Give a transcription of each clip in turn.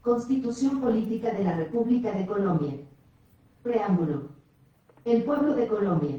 Constitución Política de la República de Colombia. Preámbulo. El pueblo de Colombia,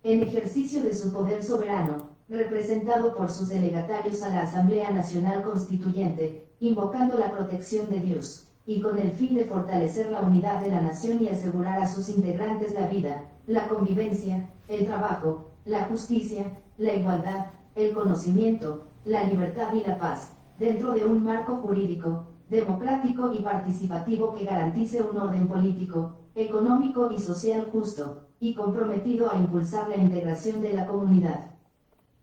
en ejercicio de su poder soberano, representado por sus delegatarios a la Asamblea Nacional Constituyente, invocando la protección de Dios, y con el fin de fortalecer la unidad de la nación y asegurar a sus integrantes la vida, la convivencia, el trabajo, la justicia, la igualdad, el conocimiento, la libertad y la paz, dentro de un marco jurídico, democrático y participativo que garantice un orden político, económico y social justo, y comprometido a impulsar la integración de la comunidad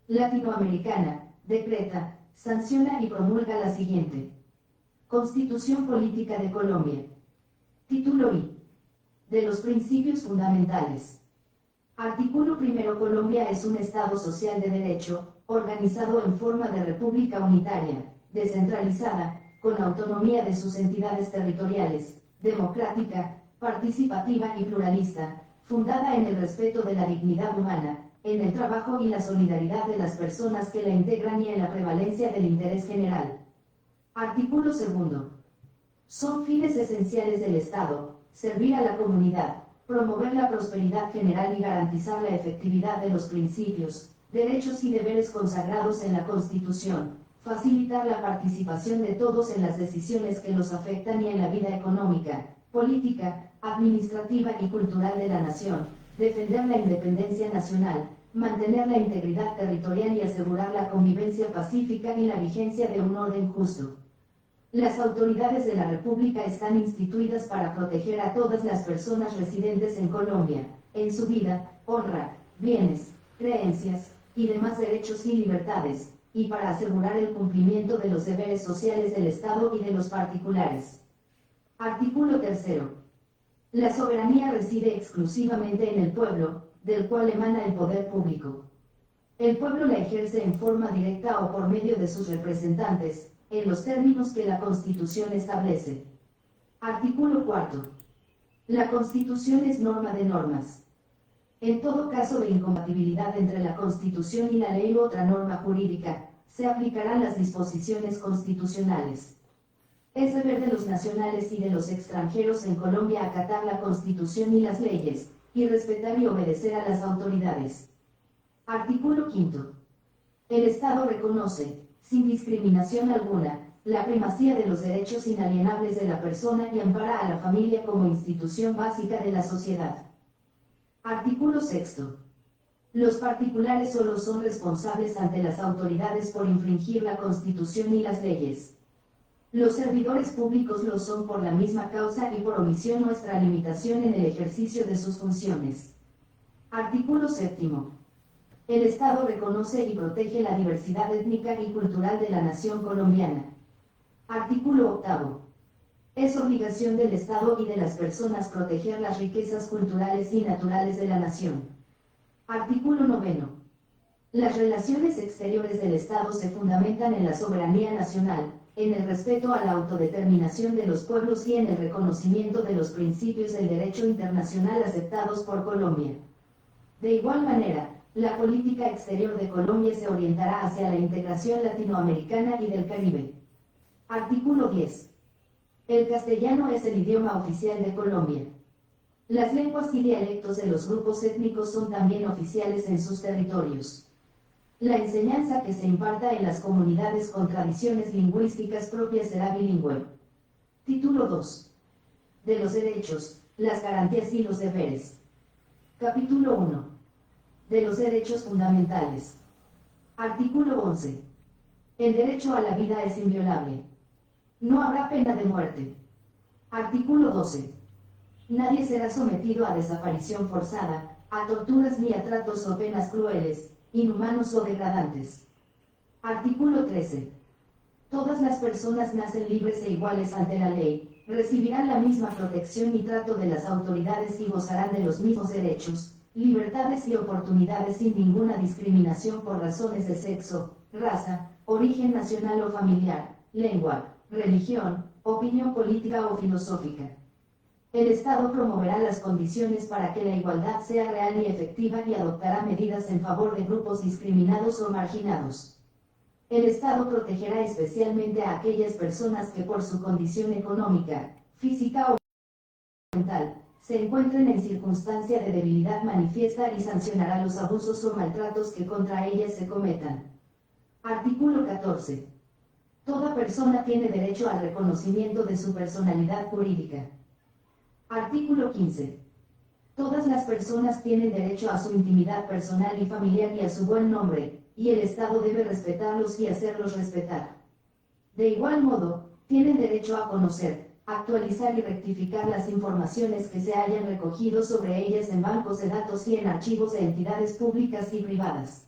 latinoamericana, decreta, sanciona y promulga la siguiente Constitución Política de Colombia. Título I. De los principios fundamentales. Artículo 1. Colombia es un Estado social de derecho, organizado en forma de república unitaria, descentralizada, con autonomía de sus entidades territoriales, democrática, participativa y pluralista, fundada en el respeto de la dignidad humana, en el trabajo y la solidaridad de las personas que la integran y en la prevalencia del interés general. Artículo 2. Son fines esenciales del Estado: servir a la comunidad, promover la prosperidad general y garantizar la efectividad de los principios, derechos y deberes consagrados en la Constitución, facilitar la participación de todos en las decisiones que los afectan y en la vida económica, política, administrativa y cultural de la nación, defender la independencia nacional, mantener la integridad territorial y asegurar la convivencia pacífica y la vigencia de un orden justo. Las autoridades de la República están instituidas para proteger a todas las personas residentes en Colombia, en su vida, honra, bienes, creencias, y demás derechos y libertades, y para asegurar el cumplimiento de los deberes sociales del Estado y de los particulares. Artículo 3. La soberanía reside exclusivamente en el pueblo, del cual emana el poder público. El pueblo la ejerce en forma directa o por medio de sus representantes, en los términos que la Constitución establece. Artículo 4. La Constitución es norma de normas. En todo caso de incompatibilidad entre la Constitución y la ley u otra norma jurídica, se aplicarán las disposiciones constitucionales. Es deber de los nacionales y de los extranjeros en Colombia acatar la Constitución y las leyes, y respetar y obedecer a las autoridades. Artículo 5. El Estado reconoce, sin discriminación alguna, la primacía de los derechos inalienables de la persona y ampara a la familia como institución básica de la sociedad. Artículo 6. Los particulares solo son responsables ante las autoridades por infringir la Constitución y las leyes. Los servidores públicos lo son por la misma causa y por omisión o extralimitación en el ejercicio de sus funciones. Artículo 7. El Estado reconoce y protege la diversidad étnica y cultural de la nación colombiana. Artículo 8. Es obligación del Estado y de las personas proteger las riquezas culturales y naturales de la nación. Artículo 9. Las relaciones exteriores del Estado se fundamentan en la soberanía nacional, en el respeto a la autodeterminación de los pueblos y en el reconocimiento de los principios del derecho internacional aceptados por Colombia. De igual manera, la política exterior de Colombia se orientará hacia la integración latinoamericana y del Caribe. Artículo 10. El castellano es el idioma oficial de Colombia. Las lenguas y dialectos de los grupos étnicos son también oficiales en sus territorios. La enseñanza que se imparta en las comunidades con tradiciones lingüísticas propias será bilingüe. Título 2. De los derechos, las garantías y los deberes. Capítulo 1. De los derechos fundamentales. Artículo 11. El derecho a la vida es inviolable. No habrá pena de muerte. Artículo 12. Nadie será sometido a desaparición forzada, a torturas ni a tratos o penas crueles, inhumanos o degradantes. Artículo 13. Todas las personas nacen libres e iguales ante la ley, recibirán la misma protección y trato de las autoridades y gozarán de los mismos derechos, libertades y oportunidades sin ninguna discriminación por razones de sexo, raza, origen nacional o familiar, lengua, religión, opinión política o filosófica. El Estado promoverá las condiciones para que la igualdad sea real y efectiva y adoptará medidas en favor de grupos discriminados o marginados. El Estado protegerá especialmente a aquellas personas que por su condición económica, física o mental, se encuentren en circunstancia de debilidad manifiesta y sancionará los abusos o maltratos que contra ellas se cometan. Artículo 14. Toda persona tiene derecho al reconocimiento de su personalidad jurídica. Artículo 15. Todas las personas tienen derecho a su intimidad personal y familiar y a su buen nombre, y el Estado debe respetarlos y hacerlos respetar. De igual modo, tienen derecho a conocer, actualizar y rectificar las informaciones que se hayan recogido sobre ellas en bancos de datos y en archivos de entidades públicas y privadas.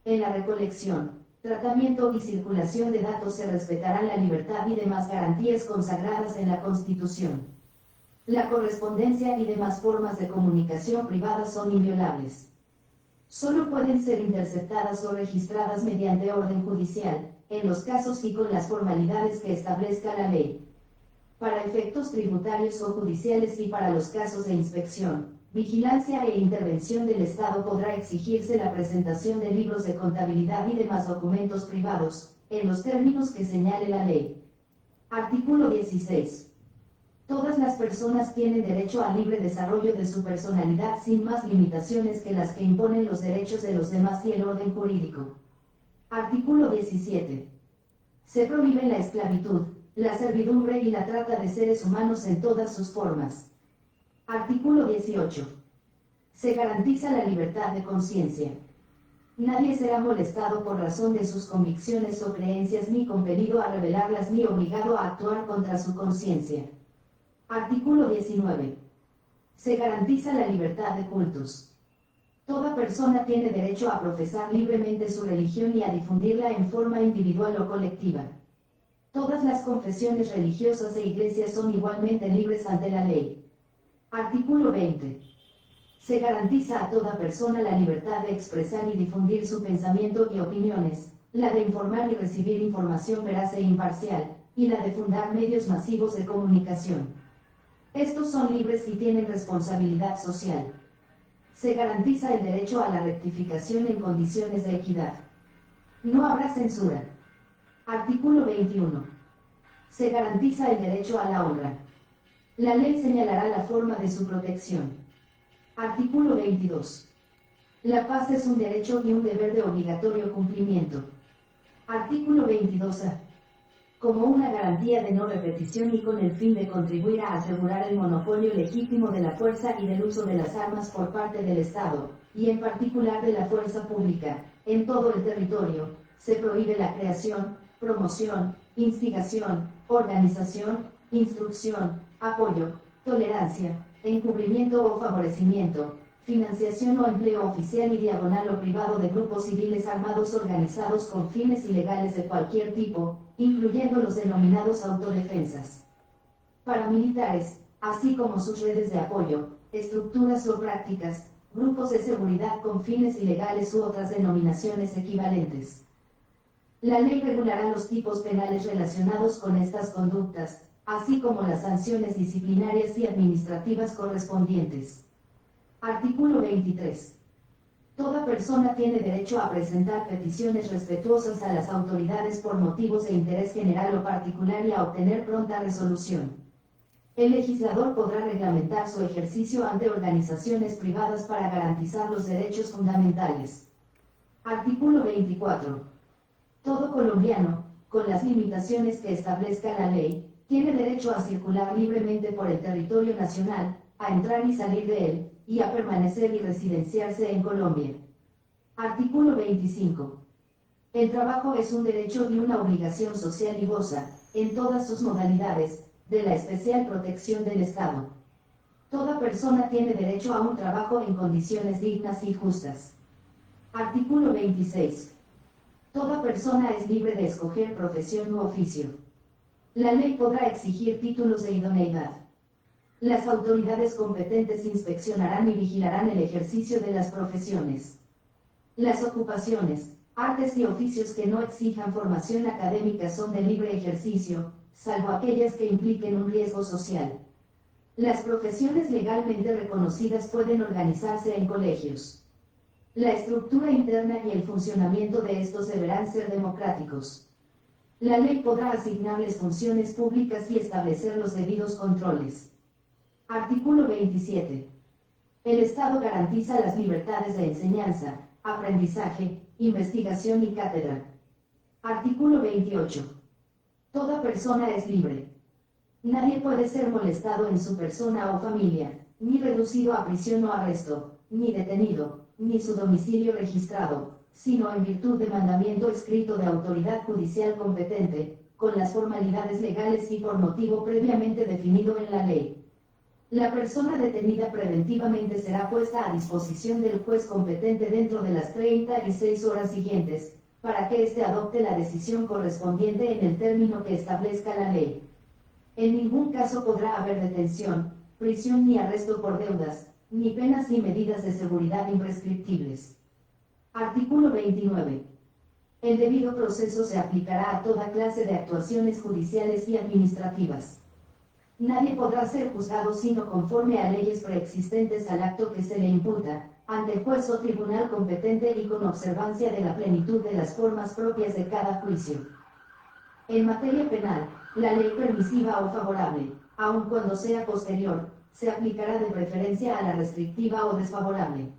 En la recolección, tratamiento y circulación de datos se respetarán la libertad y demás garantías consagradas en la Constitución. La correspondencia y demás formas de comunicación privada son inviolables. Solo pueden ser interceptadas o registradas mediante orden judicial, en los casos y con las formalidades que establezca la ley. Para efectos tributarios o judiciales y para los casos de inspección, vigilancia e intervención del Estado podrá exigirse la presentación de libros de contabilidad y demás documentos privados, en los términos que señale la ley. Artículo 16. Todas las personas tienen derecho al libre desarrollo de su personalidad sin más limitaciones que las que imponen los derechos de los demás y el orden jurídico. Artículo 17. Se prohíbe la esclavitud, la servidumbre y la trata de seres humanos en todas sus formas. Artículo 18. Se garantiza la libertad de conciencia. Nadie será molestado por razón de sus convicciones o creencias ni compelido a revelarlas ni obligado a actuar contra su conciencia. Artículo 19. Se garantiza la libertad de cultos. Toda persona tiene derecho a profesar libremente su religión y a difundirla en forma individual o colectiva. Todas las confesiones religiosas e iglesias son igualmente libres ante la ley. Artículo 20. Se garantiza a toda persona la libertad de expresar y difundir su pensamiento y opiniones, la de informar y recibir información veraz e imparcial, y la de fundar medios masivos de comunicación. Estos son libres y tienen responsabilidad social. Se garantiza el derecho a la rectificación en condiciones de equidad. No habrá censura. Artículo 21. Se garantiza el derecho a la honra. La ley señalará la forma de su protección. Artículo 22. La paz es un derecho y un deber de obligatorio cumplimiento. Artículo 22A. Como una garantía de no repetición y con el fin de contribuir a asegurar el monopolio legítimo de la fuerza y del uso de las armas por parte del Estado, y en particular de la fuerza pública, en todo el territorio, se prohíbe la creación, promoción, instigación, organización, instrucción, apoyo, tolerancia, encubrimiento o favorecimiento, financiación o empleo oficial y diagonal o privado de grupos civiles armados organizados con fines ilegales de cualquier tipo, incluyendo los denominados autodefensas. Paramilitares, así como sus redes de apoyo, estructuras o prácticas, grupos de seguridad con fines ilegales u otras denominaciones equivalentes. La ley regulará los tipos penales relacionados con estas conductas, así como las sanciones disciplinarias y administrativas correspondientes. Artículo 23. Toda persona tiene derecho a presentar peticiones respetuosas a las autoridades por motivos de interés general o particular y a obtener pronta resolución. El legislador podrá reglamentar su ejercicio ante organizaciones privadas para garantizar los derechos fundamentales. Artículo 24. Todo colombiano, con las limitaciones que establezca la ley, tiene derecho a circular libremente por el territorio nacional, a entrar y salir de él, y a permanecer y residenciarse en Colombia. Artículo 25. El trabajo es un derecho y una obligación social y goza, en todas sus modalidades, de la especial protección del Estado. Toda persona tiene derecho a un trabajo en condiciones dignas y justas. Artículo 26. Toda persona es libre de escoger profesión u oficio. La ley podrá exigir títulos de idoneidad. Las autoridades competentes inspeccionarán y vigilarán el ejercicio de las profesiones. Las ocupaciones, artes y oficios que no exijan formación académica son de libre ejercicio, salvo aquellas que impliquen un riesgo social. Las profesiones legalmente reconocidas pueden organizarse en colegios. La estructura interna y el funcionamiento de estos deberán ser democráticos. La ley podrá asignarles funciones públicas y establecer los debidos controles. Artículo 27. El Estado garantiza las libertades de enseñanza, aprendizaje, investigación y cátedra. Artículo 28. Toda persona es libre. Nadie puede ser molestado en su persona o familia, ni reducido a prisión o arresto, ni detenido, ni su domicilio registrado, sino en virtud de mandamiento escrito de autoridad judicial competente, con las formalidades legales y por motivo previamente definido en la ley. La persona detenida preventivamente será puesta a disposición del juez competente dentro de las 36 horas siguientes, para que éste adopte la decisión correspondiente en el término que establezca la ley. En ningún caso podrá haber detención, prisión ni arresto por deudas, ni penas ni medidas de seguridad imprescriptibles. Artículo 29. El debido proceso se aplicará a toda clase de actuaciones judiciales y administrativas. Nadie podrá ser juzgado sino conforme a leyes preexistentes al acto que se le imputa, ante juez o tribunal competente y con observancia de la plenitud de las formas propias de cada juicio. En materia penal, la ley permisiva o favorable, aun cuando sea posterior, se aplicará de preferencia a la restrictiva o desfavorable.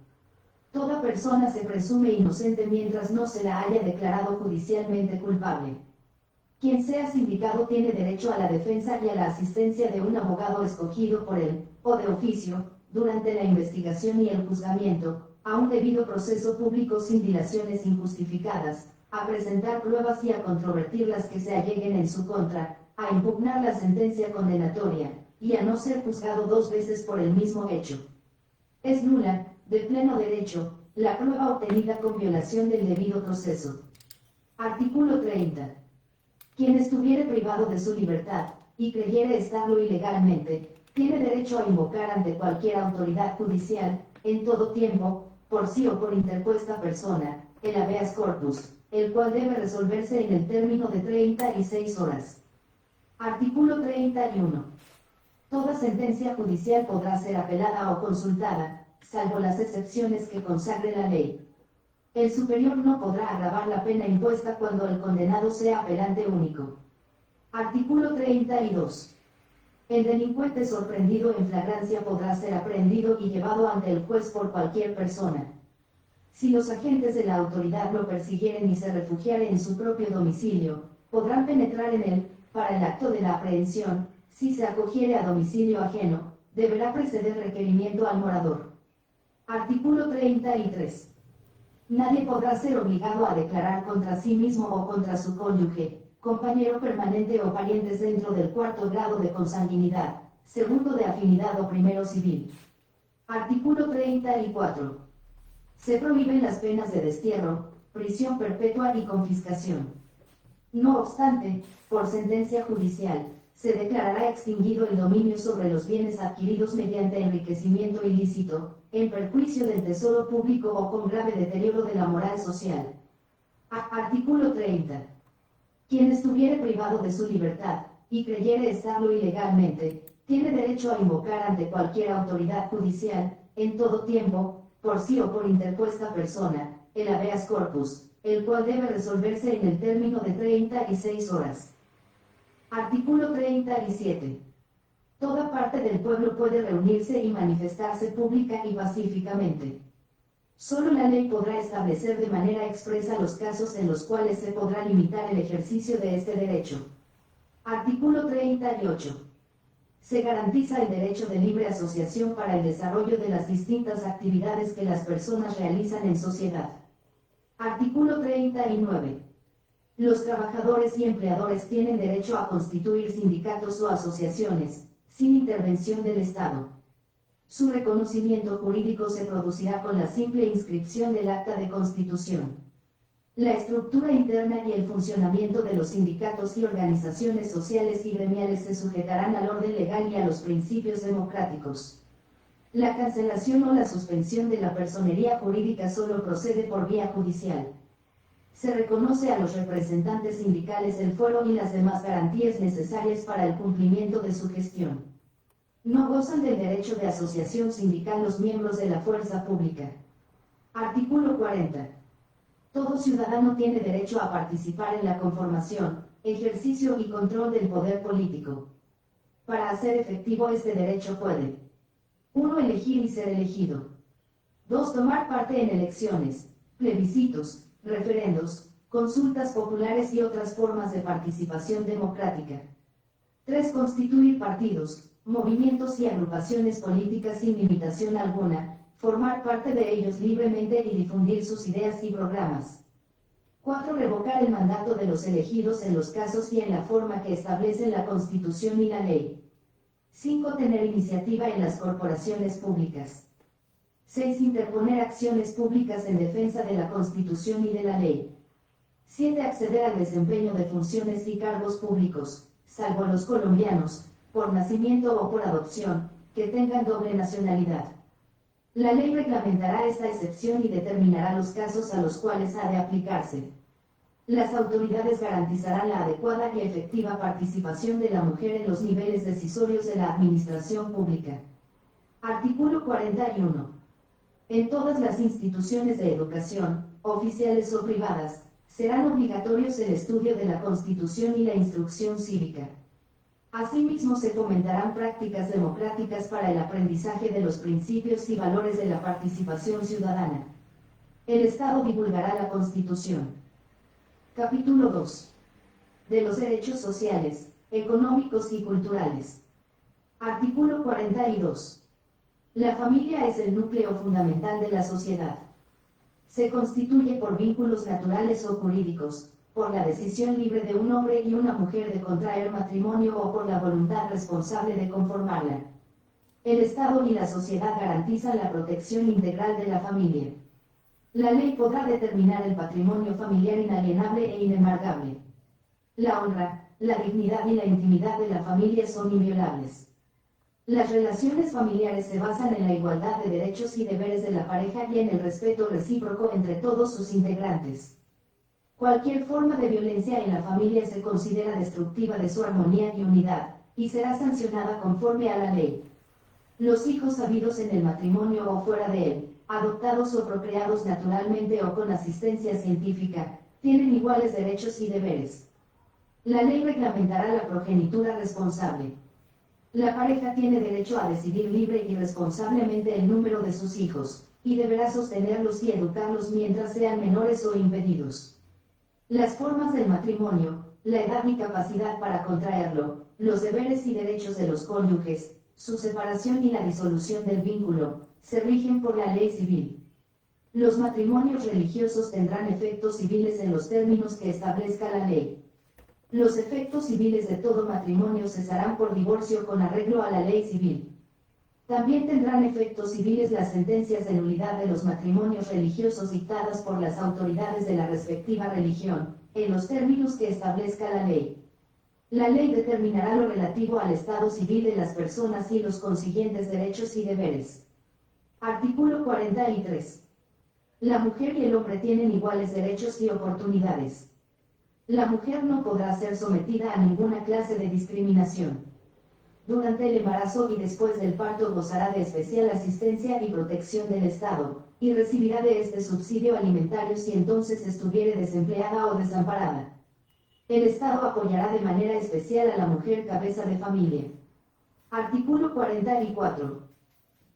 Toda persona se presume inocente mientras no se la haya declarado judicialmente culpable. Quien sea sindicado tiene derecho a la defensa y a la asistencia de un abogado escogido por él, o de oficio, durante la investigación y el juzgamiento, a un debido proceso público sin dilaciones injustificadas, a presentar pruebas y a controvertir las que se alleguen en su contra, a impugnar la sentencia condenatoria, y a no ser juzgado dos veces por el mismo hecho. Es nula, de pleno derecho, la prueba obtenida con violación del debido proceso. Artículo 30. Quien estuviere privado de su libertad, y creyere estarlo ilegalmente, tiene derecho a invocar ante cualquier autoridad judicial, en todo tiempo, por sí o por interpuesta persona, el habeas corpus, el cual debe resolverse en el término de 36 horas. Artículo 31. Toda sentencia judicial podrá ser apelada o consultada, salvo las excepciones que consagre la ley. El superior no podrá agravar la pena impuesta cuando el condenado sea apelante único. Artículo 32. El delincuente sorprendido en flagrancia podrá ser aprehendido y llevado ante el juez por cualquier persona. Si los agentes de la autoridad lo persiguieren y se refugiaren en su propio domicilio, podrán penetrar en él, para el acto de la aprehensión. Si se acogiere a domicilio ajeno, deberá preceder requerimiento al morador. Artículo 33. Nadie podrá ser obligado a declarar contra sí mismo o contra su cónyuge, compañero permanente o parientes dentro del cuarto grado de consanguinidad, segundo de afinidad o primero civil. Artículo 34. Se prohíben las penas de destierro, prisión perpetua y confiscación. No obstante, por sentencia judicial, se declarará extinguido el dominio sobre los bienes adquiridos mediante enriquecimiento ilícito, en perjuicio del tesoro público o con grave deterioro de la moral social. Artículo 30. Quien estuviere privado de su libertad, y creyere estarlo ilegalmente, tiene derecho a invocar ante cualquier autoridad judicial, en todo tiempo, por sí o por interpuesta persona, el habeas corpus, el cual debe resolverse en el término de 36 horas. Artículo 37. Toda parte del pueblo puede reunirse y manifestarse pública y pacíficamente. Solo la ley podrá establecer de manera expresa los casos en los cuales se podrá limitar el ejercicio de este derecho. Artículo 38. Se garantiza el derecho de libre asociación para el desarrollo de las distintas actividades que las personas realizan en sociedad. Artículo 39. Los trabajadores y empleadores tienen derecho a constituir sindicatos o asociaciones, sin intervención del Estado. Su reconocimiento jurídico se producirá con la simple inscripción del acta de constitución. La estructura interna y el funcionamiento de los sindicatos y organizaciones sociales y gremiales se sujetarán al orden legal y a los principios democráticos. La cancelación o la suspensión de la personería jurídica solo procede por vía judicial. Se reconoce a los representantes sindicales el fuero y las demás garantías necesarias para el cumplimiento de su gestión. No gozan del derecho de asociación sindical los miembros de la fuerza pública. Artículo 40. Todo ciudadano tiene derecho a participar en la conformación, ejercicio y control del poder político. Para hacer efectivo este derecho puede: 1. Elegir y ser elegido. 2. Tomar parte en elecciones, plebiscitos, referendos, consultas populares y otras formas de participación democrática. 3. Constituir partidos, movimientos y agrupaciones políticas sin limitación alguna, formar parte de ellos libremente y difundir sus ideas y programas. 4. Revocar el mandato de los elegidos en los casos y en la forma que establecen la Constitución y la ley. 5. Tener iniciativa en las corporaciones públicas. 6. Interponer acciones públicas en defensa de la Constitución y de la ley. 7. Acceder al desempeño de funciones y cargos públicos, salvo los colombianos, por nacimiento o por adopción, que tengan doble nacionalidad. La ley reglamentará esta excepción y determinará los casos a los cuales ha de aplicarse. Las autoridades garantizarán la adecuada y efectiva participación de la mujer en los niveles decisorios de la administración pública. Artículo 41. En todas las instituciones de educación, oficiales o privadas, serán obligatorios el estudio de la Constitución y la instrucción cívica. Asimismo se fomentarán prácticas democráticas para el aprendizaje de los principios y valores de la participación ciudadana. El Estado divulgará la Constitución. Capítulo 2. De los derechos sociales, económicos y culturales. Artículo 42. La familia es el núcleo fundamental de la sociedad. Se constituye por vínculos naturales o jurídicos, por la decisión libre de un hombre y una mujer de contraer matrimonio o por la voluntad responsable de conformarla. El Estado y la sociedad garantizan la protección integral de la familia. La ley podrá determinar el patrimonio familiar inalienable e inembargable. La honra, la dignidad y la intimidad de la familia son inviolables. Las relaciones familiares se basan en la igualdad de derechos y deberes de la pareja y en el respeto recíproco entre todos sus integrantes. Cualquier forma de violencia en la familia se considera destructiva de su armonía y unidad, y será sancionada conforme a la ley. Los hijos habidos en el matrimonio o fuera de él, adoptados o procreados naturalmente o con asistencia científica, tienen iguales derechos y deberes. La ley reglamentará la progenitura responsable. La pareja tiene derecho a decidir libre y responsablemente el número de sus hijos, y deberá sostenerlos y educarlos mientras sean menores o impedidos. Las formas del matrimonio, la edad y capacidad para contraerlo, los deberes y derechos de los cónyuges, su separación y la disolución del vínculo, se rigen por la ley civil. Los matrimonios religiosos tendrán efectos civiles en los términos que establezca la ley. Los efectos civiles de todo matrimonio cesarán por divorcio con arreglo a la ley civil. También tendrán efectos civiles las sentencias de nulidad de los matrimonios religiosos dictadas por las autoridades de la respectiva religión, en los términos que establezca la ley. La ley determinará lo relativo al estado civil de las personas y los consiguientes derechos y deberes. Artículo 43. La mujer y el hombre tienen iguales derechos y oportunidades. La mujer no podrá ser sometida a ninguna clase de discriminación. Durante el embarazo y después del parto gozará de especial asistencia y protección del Estado, y recibirá de este subsidio alimentario si entonces estuviere desempleada o desamparada. El Estado apoyará de manera especial a la mujer cabeza de familia. Artículo 44.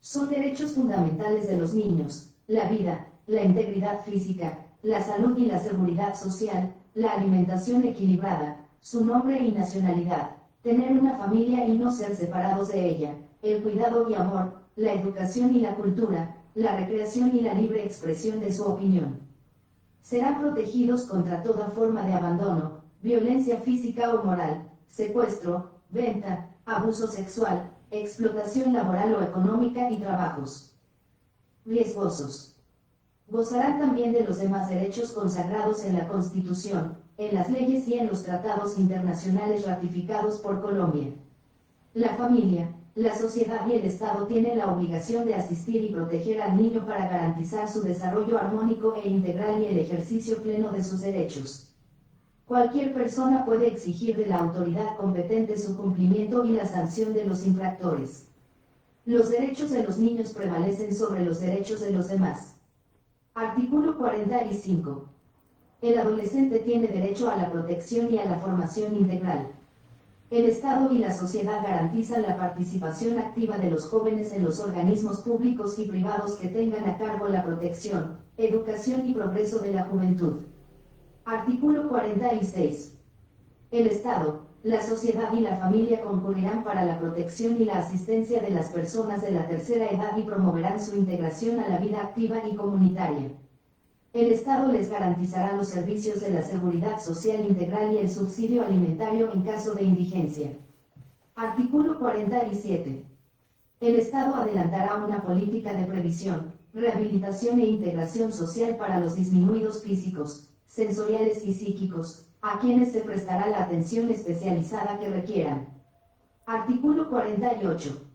Son derechos fundamentales de los niños, la vida, la integridad física, la salud y la seguridad social, la alimentación equilibrada, su nombre y nacionalidad, tener una familia y no ser separados de ella, el cuidado y amor, la educación y la cultura, la recreación y la libre expresión de su opinión. Serán protegidos contra toda forma de abandono, violencia física o moral, secuestro, venta, abuso sexual, explotación laboral o económica y trabajos riesgosos. Gozarán también de los demás derechos consagrados en la Constitución, en las leyes y en los tratados internacionales ratificados por Colombia. La familia, la sociedad y el Estado tienen la obligación de asistir y proteger al niño para garantizar su desarrollo armónico e integral y el ejercicio pleno de sus derechos. Cualquier persona puede exigir de la autoridad competente su cumplimiento y la sanción de los infractores. Los derechos de los niños prevalecen sobre los derechos de los demás. Artículo 45. El adolescente tiene derecho a la protección y a la formación integral. El Estado y la sociedad garantizan la participación activa de los jóvenes en los organismos públicos y privados que tengan a cargo la protección, educación y progreso de la juventud. Artículo 46. El Estado, la sociedad y la familia concurrirán para la protección y la asistencia de las personas de la tercera edad y promoverán su integración a la vida activa y comunitaria. El Estado les garantizará los servicios de la seguridad social integral y el subsidio alimentario en caso de indigencia. Artículo 47. El Estado adelantará una política de previsión, rehabilitación e integración social para los disminuidos físicos, sensoriales y psíquicos, a quienes se prestará la atención especializada que requieran. Artículo 48.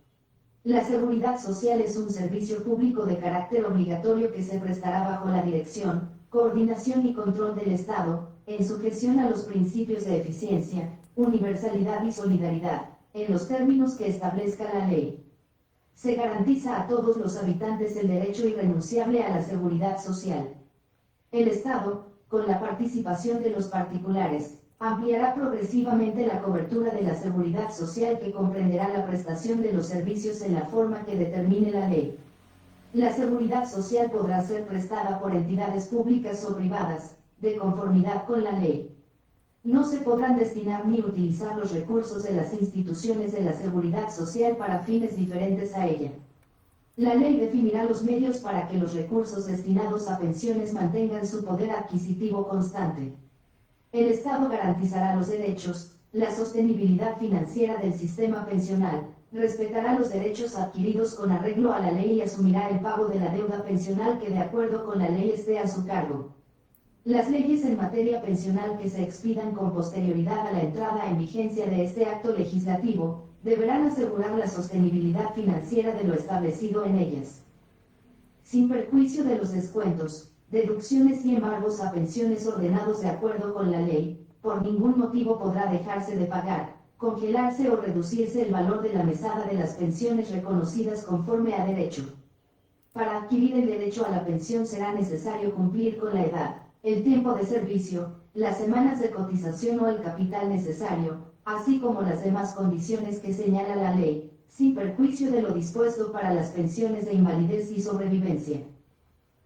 La seguridad social es un servicio público de carácter obligatorio que se prestará bajo la dirección, coordinación y control del Estado, en sujeción a los principios de eficiencia, universalidad y solidaridad, en los términos que establezca la ley. Se garantiza a todos los habitantes el derecho irrenunciable a la seguridad social. El Estado, con la participación de los particulares, ampliará progresivamente la cobertura de la seguridad social que comprenderá la prestación de los servicios en la forma que determine la ley. La seguridad social podrá ser prestada por entidades públicas o privadas, de conformidad con la ley. No se podrán destinar ni utilizar los recursos de las instituciones de la seguridad social para fines diferentes a ella. La ley definirá los medios para que los recursos destinados a pensiones mantengan su poder adquisitivo constante. El Estado garantizará los derechos, la sostenibilidad financiera del sistema pensional, respetará los derechos adquiridos con arreglo a la ley y asumirá el pago de la deuda pensional que de acuerdo con la ley esté a su cargo. Las leyes en materia pensional que se expidan con posterioridad a la entrada en vigencia de este acto legislativo, deberán asegurar la sostenibilidad financiera de lo establecido en ellas. Sin perjuicio de los descuentos, deducciones y embargos a pensiones ordenados de acuerdo con la ley, por ningún motivo podrá dejarse de pagar, congelarse o reducirse el valor de la mesada de las pensiones reconocidas conforme a derecho. Para adquirir el derecho a la pensión será necesario cumplir con la edad, el tiempo de servicio, las semanas de cotización o el capital necesario, así como las demás condiciones que señala la ley, sin perjuicio de lo dispuesto para las pensiones de invalidez y sobrevivencia.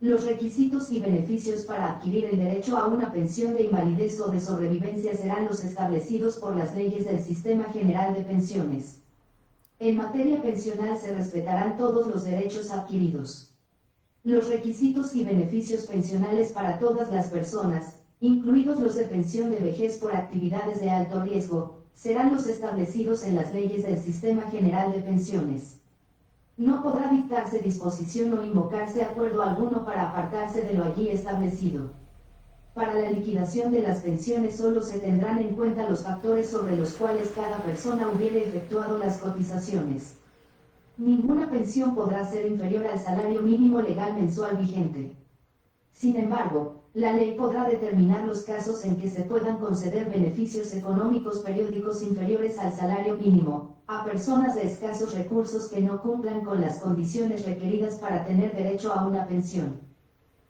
Los requisitos y beneficios para adquirir el derecho a una pensión de invalidez o de sobrevivencia serán los establecidos por las leyes del Sistema General de Pensiones. En materia pensional se respetarán todos los derechos adquiridos. Los requisitos y beneficios pensionales para todas las personas, incluidos los de pensión de vejez por actividades de alto riesgo, serán los establecidos en las leyes del Sistema General de Pensiones. No podrá dictarse disposición o invocarse acuerdo alguno para apartarse de lo allí establecido. Para la liquidación de las pensiones solo se tendrán en cuenta los factores sobre los cuales cada persona hubiere efectuado las cotizaciones. Ninguna pensión podrá ser inferior al salario mínimo legal mensual vigente. Sin embargo, la ley podrá determinar los casos en que se puedan conceder beneficios económicos periódicos inferiores al salario mínimo, a personas de escasos recursos que no cumplan con las condiciones requeridas para tener derecho a una pensión.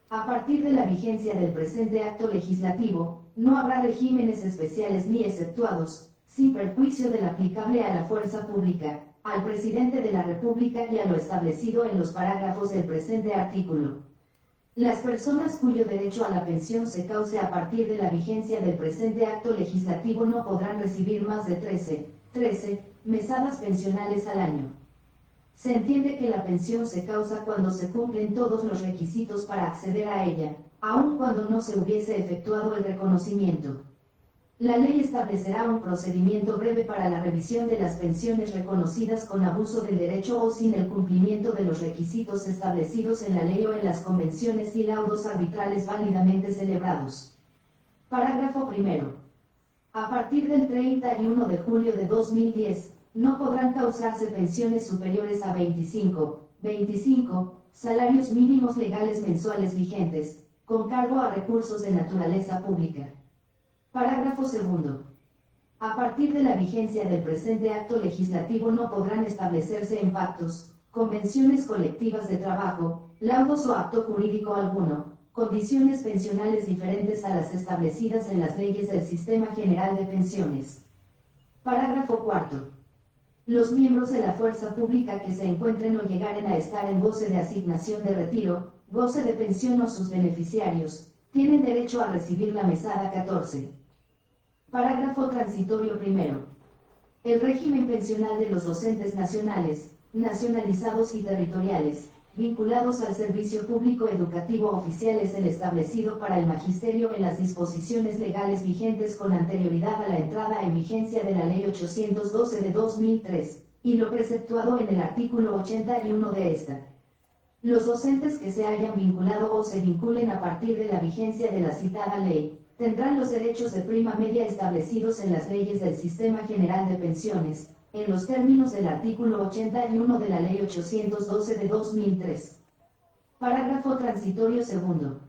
A partir de la vigencia del presente acto legislativo, no habrá regímenes especiales ni exceptuados, sin perjuicio del aplicable a la fuerza pública, al presidente de la República y a lo establecido en los parágrafos del presente artículo. Las personas cuyo derecho a la pensión se cause a partir de la vigencia del presente acto legislativo no podrán recibir más de 13 mesadas pensionales al año. Se entiende que la pensión se causa cuando se cumplen todos los requisitos para acceder a ella, aun cuando no se hubiese efectuado el reconocimiento. La ley establecerá un procedimiento breve para la revisión de las pensiones reconocidas con abuso del derecho o sin el cumplimiento de los requisitos establecidos en la ley o en las convenciones y laudos arbitrales válidamente celebrados. Parágrafo primero. A partir del 31 de julio de 2010, no podrán causarse pensiones superiores a 25 salarios mínimos legales mensuales vigentes, con cargo a recursos de naturaleza pública. Parágrafo segundo. A partir de la vigencia del presente acto legislativo no podrán establecerse en pactos, convenciones colectivas de trabajo, laudos o acto jurídico alguno, condiciones pensionales diferentes a las establecidas en las leyes del Sistema General de Pensiones. Parágrafo cuarto. Los miembros de la fuerza pública que se encuentren o llegaren a estar en goce de asignación de retiro, goce de pensión o sus beneficiarios, tienen derecho a recibir la mesada 14. Parágrafo transitorio primero. El régimen pensional de los docentes nacionales, nacionalizados y territoriales, vinculados al servicio público educativo oficial es el establecido para el magisterio en las disposiciones legales vigentes con anterioridad a la entrada en vigencia de la Ley 812 de 2003, y lo preceptuado en el artículo 81 de esta. Los docentes que se hayan vinculado o se vinculen a partir de la vigencia de la citada ley, tendrán los derechos de prima media establecidos en las leyes del Sistema General de Pensiones, en los términos del artículo 81 de la Ley 812 de 2003. Parágrafo transitorio segundo.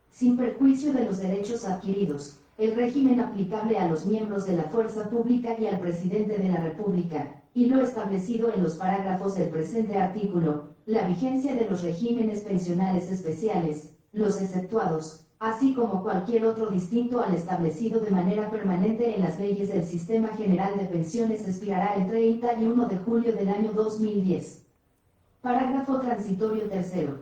Sin perjuicio de los derechos adquiridos, el régimen aplicable a los miembros de la fuerza pública y al presidente de la República, y lo establecido en los parágrafos del presente artículo, la vigencia de los regímenes pensionales especiales, los exceptuados, así como cualquier otro distinto al establecido de manera permanente en las leyes del Sistema General de Pensiones expirará el 31 de julio del año 2010. Parágrafo transitorio tercero.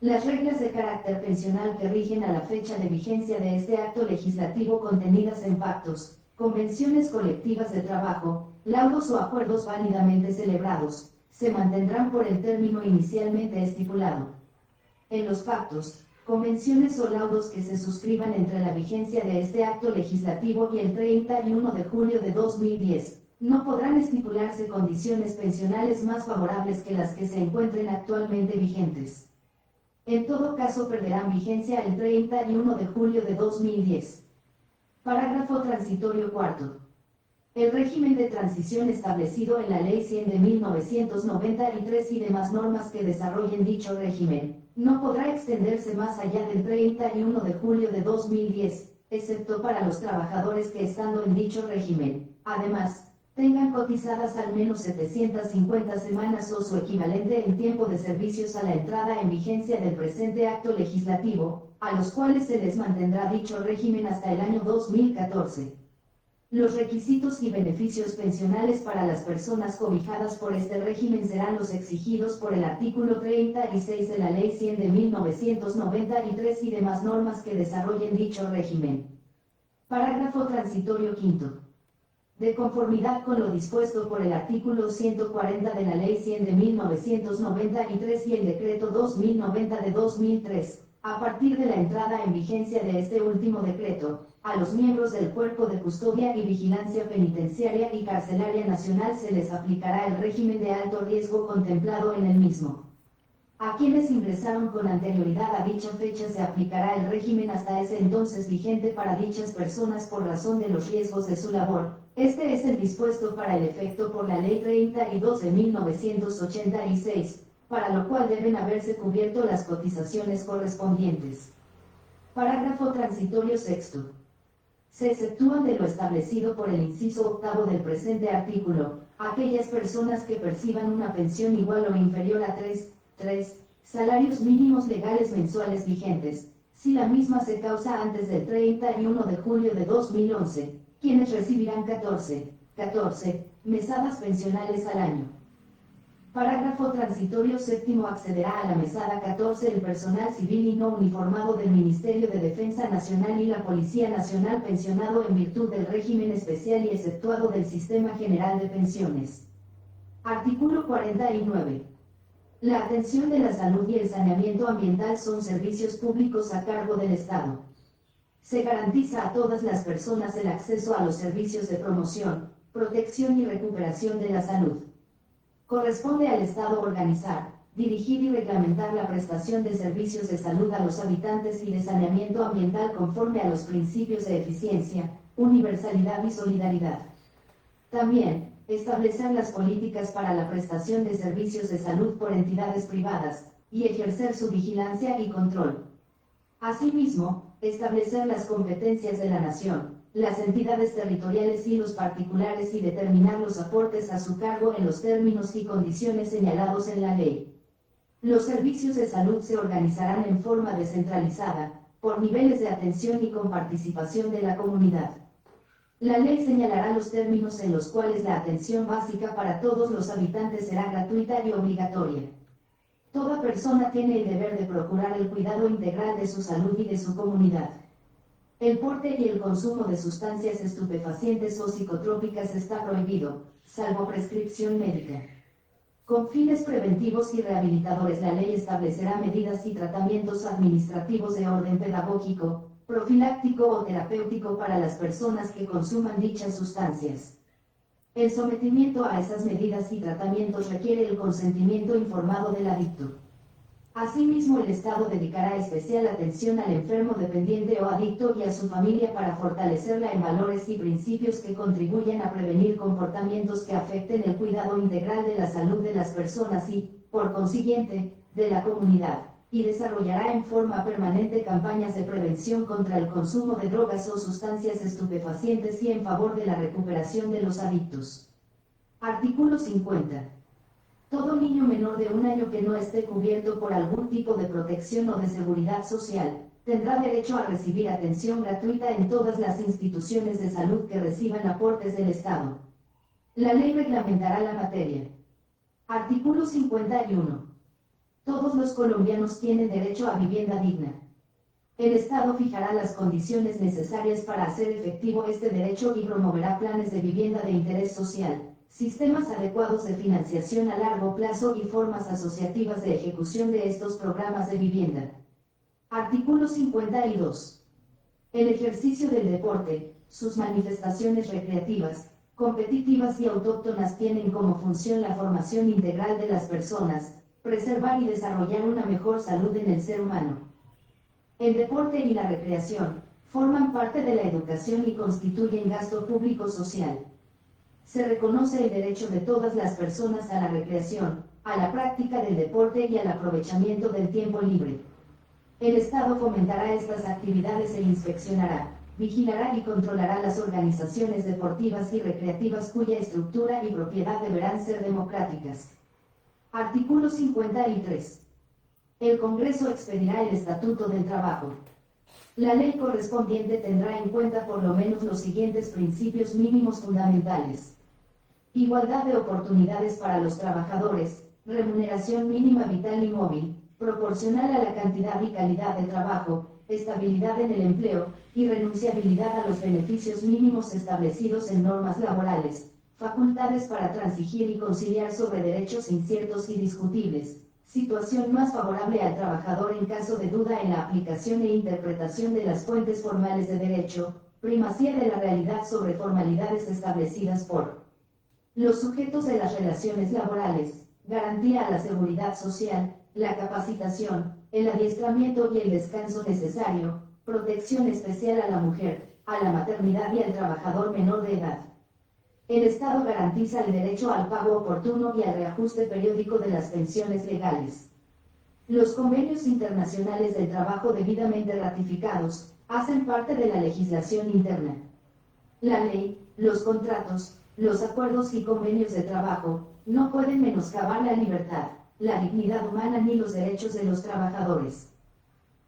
Las reglas de carácter pensional que rigen a la fecha de vigencia de este acto legislativo contenidas en pactos, convenciones colectivas de trabajo, laudos o acuerdos válidamente celebrados, se mantendrán por el término inicialmente estipulado. En los pactos, convenciones o laudos que se suscriban entre la vigencia de este acto legislativo y el 31 de julio de 2010, no podrán estipularse condiciones pensionales más favorables que las que se encuentren actualmente vigentes. En todo caso perderán vigencia el 31 de julio de 2010. Parágrafo transitorio cuarto. El régimen de transición establecido en la Ley 100 de 1993 y demás normas que desarrollen dicho régimen, no podrá extenderse más allá del 31 de julio de 2010, excepto para los trabajadores que estando en dicho régimen, además, tengan cotizadas al menos 750 semanas o su equivalente en tiempo de servicios a la entrada en vigencia del presente acto legislativo, a los cuales se les mantendrá dicho régimen hasta el año 2014. Los requisitos y beneficios pensionales para las personas cobijadas por este régimen serán los exigidos por el artículo 36 de la Ley 100 de 1993 y demás normas que desarrollen dicho régimen. Parágrafo transitorio quinto. De conformidad con lo dispuesto por el artículo 140 de la Ley 100 de 1993 y el Decreto 2090 de 2003, a partir de la entrada en vigencia de este último decreto, a los miembros del Cuerpo de Custodia y Vigilancia Penitenciaria y Carcelaria Nacional se les aplicará el régimen de alto riesgo contemplado en el mismo. A quienes ingresaron con anterioridad a dicha fecha se aplicará el régimen hasta ese entonces vigente para dichas personas por razón de los riesgos de su labor. Este es el dispuesto para el efecto por la Ley 32 de 1986, para lo cual deben haberse cubierto las cotizaciones correspondientes. Parágrafo transitorio sexto. Se exceptúan de lo establecido por el inciso octavo del presente artículo, aquellas personas que perciban una pensión igual o inferior a 3 salarios mínimos legales mensuales vigentes, si la misma se causa antes del 31 de julio de 2011, quienes recibirán 14 mesadas pensionales al año. Parágrafo transitorio séptimo. Accederá a la mesada 14 el personal civil y no uniformado del Ministerio de Defensa Nacional y la Policía Nacional pensionado en virtud del régimen especial y exceptuado del Sistema General de Pensiones. Artículo 49. La atención de la salud y el saneamiento ambiental son servicios públicos a cargo del Estado. Se garantiza a todas las personas el acceso a los servicios de promoción, protección y recuperación de la salud. Corresponde al Estado organizar, dirigir y reglamentar la prestación de servicios de salud a los habitantes y de saneamiento ambiental conforme a los principios de eficiencia, universalidad y solidaridad. También, establecer las políticas para la prestación de servicios de salud por entidades privadas, y ejercer su vigilancia y control. Asimismo, establecer las competencias de la nación, las entidades territoriales y los particulares y determinar los aportes a su cargo en los términos y condiciones señalados en la ley. Los servicios de salud se organizarán en forma descentralizada, por niveles de atención y con participación de la comunidad. La ley señalará los términos en los cuales la atención básica para todos los habitantes será gratuita y obligatoria. Toda persona tiene el deber de procurar el cuidado integral de su salud y de su comunidad. El porte y el consumo de sustancias estupefacientes o psicotrópicas está prohibido, salvo prescripción médica. Con fines preventivos y rehabilitadores, la ley establecerá medidas y tratamientos administrativos de orden pedagógico, profiláctico o terapéutico para las personas que consuman dichas sustancias. El sometimiento a esas medidas y tratamientos requiere el consentimiento informado del adicto. Asimismo, el Estado dedicará especial atención al enfermo dependiente o adicto y a su familia para fortalecerla en valores y principios que contribuyan a prevenir comportamientos que afecten el cuidado integral de la salud de las personas y, por consiguiente, de la comunidad, y desarrollará en forma permanente campañas de prevención contra el consumo de drogas o sustancias estupefacientes y en favor de la recuperación de los adictos. Artículo 50. Todo niño menor de 1 año que no esté cubierto por algún tipo de protección o de seguridad social, tendrá derecho a recibir atención gratuita en todas las instituciones de salud que reciban aportes del Estado. La ley reglamentará la materia. Artículo 51. Todos los colombianos tienen derecho a vivienda digna. El Estado fijará las condiciones necesarias para hacer efectivo este derecho y promoverá planes de vivienda de interés social, sistemas adecuados de financiación a largo plazo y formas asociativas de ejecución de estos programas de vivienda. Artículo 52. El ejercicio del deporte, sus manifestaciones recreativas, competitivas y autóctonas tienen como función la formación integral de las personas, preservar y desarrollar una mejor salud en el ser humano. El deporte y la recreación forman parte de la educación y constituyen gasto público social. Se reconoce el derecho de todas las personas a la recreación, a la práctica del deporte y al aprovechamiento del tiempo libre. El Estado fomentará estas actividades e inspeccionará, vigilará y controlará las organizaciones deportivas y recreativas cuya estructura y propiedad deberán ser democráticas. Artículo 53. El Congreso expedirá el Estatuto del Trabajo. La ley correspondiente tendrá en cuenta por lo menos los siguientes principios mínimos fundamentales: igualdad de oportunidades para los trabajadores, remuneración mínima vital y móvil, proporcional a la cantidad y calidad de trabajo, estabilidad en el empleo, y renunciabilidad a los beneficios mínimos establecidos en normas laborales, facultades para transigir y conciliar sobre derechos inciertos y discutibles, situación más favorable al trabajador en caso de duda en la aplicación e interpretación de las fuentes formales de derecho, primacía de la realidad sobre formalidades establecidas por los sujetos de las relaciones laborales, garantía a la seguridad social, la capacitación, el adiestramiento y el descanso necesario, protección especial a la mujer, a la maternidad y al trabajador menor de edad. El Estado garantiza el derecho al pago oportuno y al reajuste periódico de las pensiones legales. Los convenios internacionales del trabajo debidamente ratificados hacen parte de la legislación interna. La ley, los contratos, los acuerdos y convenios de trabajo no pueden menoscabar la libertad, la dignidad humana ni los derechos de los trabajadores.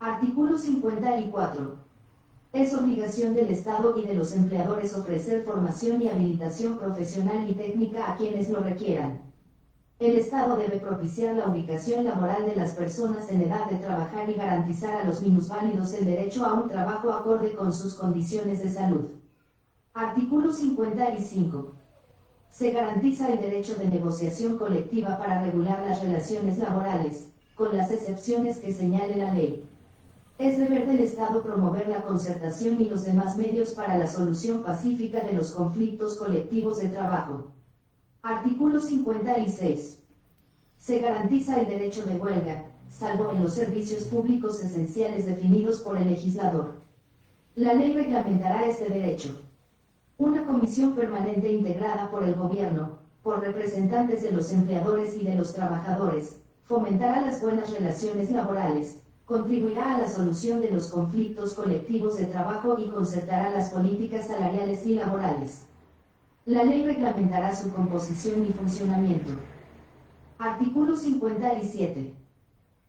Artículo 54. Es obligación del Estado y de los empleadores ofrecer formación y habilitación profesional y técnica a quienes lo requieran. El Estado debe propiciar la ubicación laboral de las personas en edad de trabajar y garantizar a los minusválidos el derecho a un trabajo acorde con sus condiciones de salud. Artículo 55. Se garantiza el derecho de negociación colectiva para regular las relaciones laborales, con las excepciones que señale la ley. Es deber del Estado promover la concertación y los demás medios para la solución pacífica de los conflictos colectivos de trabajo. Artículo 56. Se garantiza el derecho de huelga, salvo en los servicios públicos esenciales definidos por el legislador. La ley reglamentará este derecho. Una comisión permanente integrada por el gobierno, por representantes de los empleadores y de los trabajadores, fomentará las buenas relaciones laborales, contribuirá a la solución de los conflictos colectivos de trabajo y concertará las políticas salariales y laborales. La ley reglamentará su composición y funcionamiento. Artículo 57.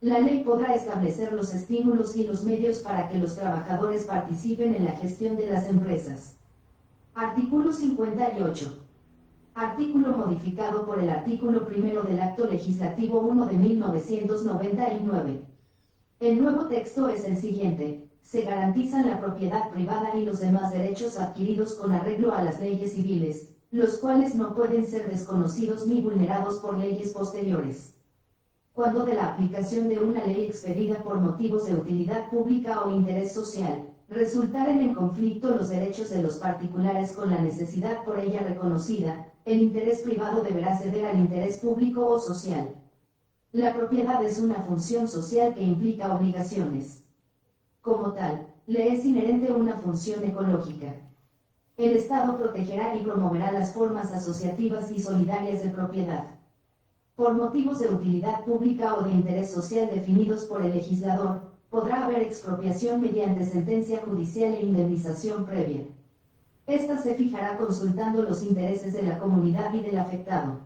La ley podrá establecer los estímulos y los medios para que los trabajadores participen en la gestión de las empresas. Artículo 58. Artículo modificado por el artículo 1 del Acto Legislativo 1 de 1999. El nuevo texto es el siguiente: se garantizan la propiedad privada y los demás derechos adquiridos con arreglo a las leyes civiles, los cuales no pueden ser desconocidos ni vulnerados por leyes posteriores. Cuando de la aplicación de una ley expedida por motivos de utilidad pública o interés social, resultaren en conflicto los derechos de los particulares con la necesidad por ella reconocida, el interés privado deberá ceder al interés público o social. La propiedad es una función social que implica obligaciones. Como tal, le es inherente una función ecológica. El Estado protegerá y promoverá las formas asociativas y solidarias de propiedad. Por motivos de utilidad pública o de interés social definidos por el legislador, podrá haber expropiación mediante sentencia judicial e indemnización previa. Esta se fijará consultando los intereses de la comunidad y del afectado.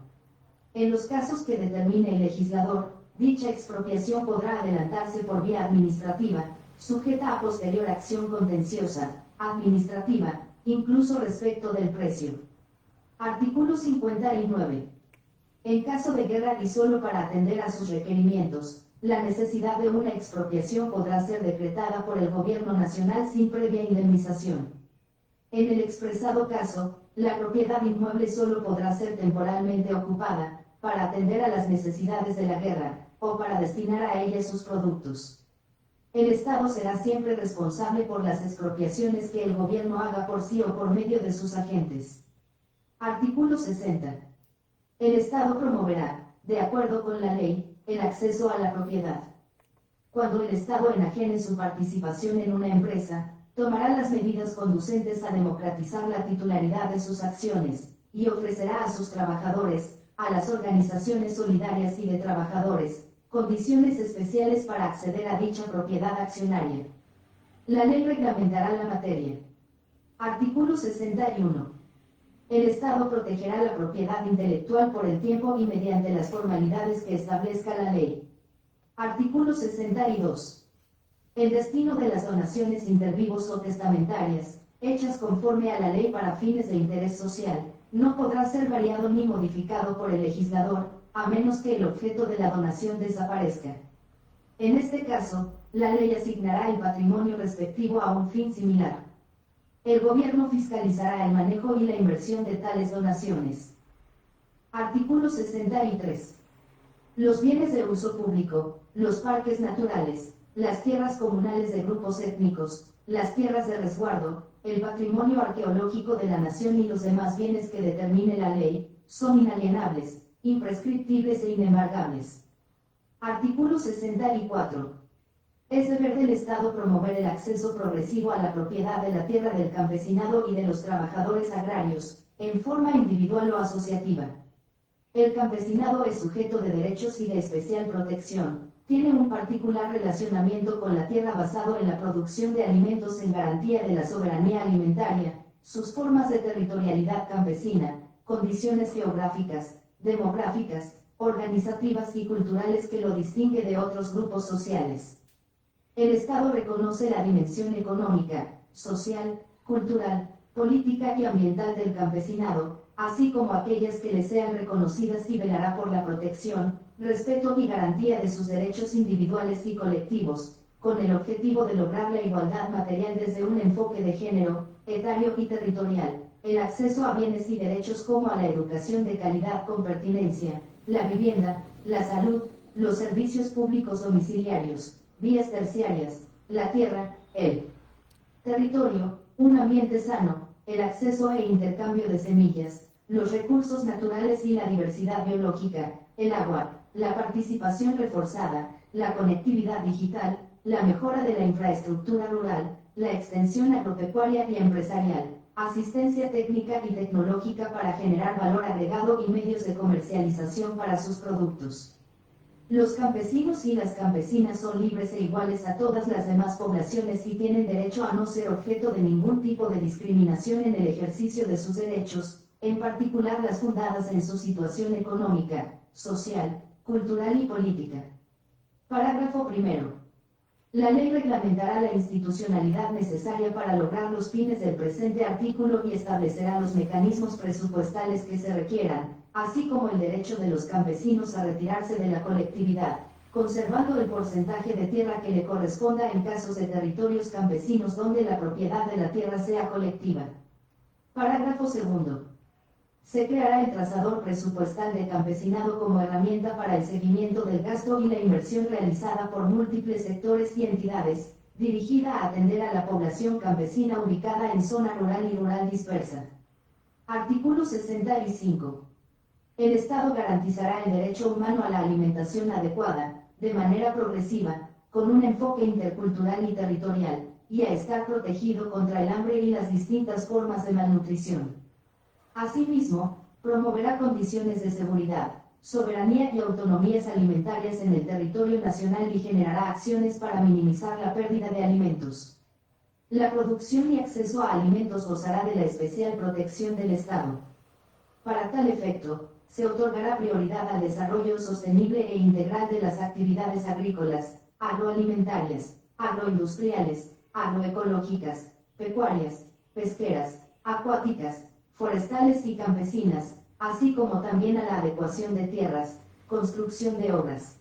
En los casos que determine el legislador, dicha expropiación podrá adelantarse por vía administrativa, sujeta a posterior acción contenciosa, administrativa, incluso respecto del precio. Artículo 59. En caso de guerra y solo para atender a sus requerimientos, la necesidad de una expropiación podrá ser decretada por el Gobierno Nacional sin previa indemnización. En el expresado caso, la propiedad inmueble solo podrá ser temporalmente ocupada, para atender a las necesidades de la guerra, o para destinar a ella sus productos. El Estado será siempre responsable por las expropiaciones que el Gobierno haga por sí o por medio de sus agentes. Artículo 60. El Estado promoverá, de acuerdo con la ley, el acceso a la propiedad. Cuando el Estado enajene su participación en una empresa, tomará las medidas conducentes a democratizar la titularidad de sus acciones, y ofrecerá a sus trabajadores, a las organizaciones solidarias y de trabajadores, condiciones especiales para acceder a dicha propiedad accionaria. La ley reglamentará la materia. Artículo 61. El Estado protegerá la propiedad intelectual por el tiempo y mediante las formalidades que establezca la ley. Artículo 62. El destino de las donaciones intervivos o testamentarias, hechas conforme a la ley para fines de interés social, no podrá ser variado ni modificado por el legislador, a menos que el objeto de la donación desaparezca. En este caso, la ley asignará el patrimonio respectivo a un fin similar. El Gobierno fiscalizará el manejo y la inversión de tales donaciones. Artículo 63. Los bienes de uso público, los parques naturales, las tierras comunales de grupos étnicos, las tierras de resguardo, el patrimonio arqueológico de la nación y los demás bienes que determine la ley, son inalienables, imprescriptibles e inembargables. Artículo 64. Es deber del Estado promover el acceso progresivo a la propiedad de la tierra del campesinado y de los trabajadores agrarios, en forma individual o asociativa. El campesinado es sujeto de derechos y de especial protección, tiene un particular relacionamiento con la tierra basado en la producción de alimentos en garantía de la soberanía alimentaria, sus formas de territorialidad campesina, condiciones geográficas, demográficas, organizativas y culturales que lo distingue de otros grupos sociales. El Estado reconoce la dimensión económica, social, cultural, política y ambiental del campesinado, así como aquellas que le sean reconocidas y velará por la protección, respeto y garantía de sus derechos individuales y colectivos, con el objetivo de lograr la igualdad material desde un enfoque de género, etario y territorial, el acceso a bienes y derechos como a la educación de calidad con pertinencia, la vivienda, la salud, los servicios públicos domiciliarios, vías terciarias, la tierra, el territorio, un ambiente sano, el acceso e intercambio de semillas, los recursos naturales y la diversidad biológica, el agua, la participación reforzada, la conectividad digital, la mejora de la infraestructura rural, la extensión agropecuaria y empresarial, asistencia técnica y tecnológica para generar valor agregado y medios de comercialización para sus productos. Los campesinos y las campesinas son libres e iguales a todas las demás poblaciones y tienen derecho a no ser objeto de ningún tipo de discriminación en el ejercicio de sus derechos, en particular las fundadas en su situación económica, social, cultural y política. Parágrafo primero. La ley reglamentará la institucionalidad necesaria para lograr los fines del presente artículo y establecerá los mecanismos presupuestales que se requieran, así como el derecho de los campesinos a retirarse de la colectividad, conservando el porcentaje de tierra que le corresponda en casos de territorios campesinos donde la propiedad de la tierra sea colectiva. Parágrafo segundo. Se creará el trazador presupuestal de campesinado como herramienta para el seguimiento del gasto y la inversión realizada por múltiples sectores y entidades, dirigida a atender a la población campesina ubicada en zona rural y rural dispersa. Artículo 65. El Estado garantizará el derecho humano a la alimentación adecuada, de manera progresiva, con un enfoque intercultural y territorial, y a estar protegido contra el hambre y las distintas formas de malnutrición. Asimismo, promoverá condiciones de seguridad, soberanía y autonomías alimentarias en el territorio nacional y generará acciones para minimizar la pérdida de alimentos. La producción y acceso a alimentos gozará de la especial protección del Estado. Para tal efecto, se otorgará prioridad al desarrollo sostenible e integral de las actividades agrícolas, agroalimentarias, agroindustriales, agroecológicas, pecuarias, pesqueras, acuáticas, forestales y campesinas, así como también a la adecuación de tierras, construcción de obras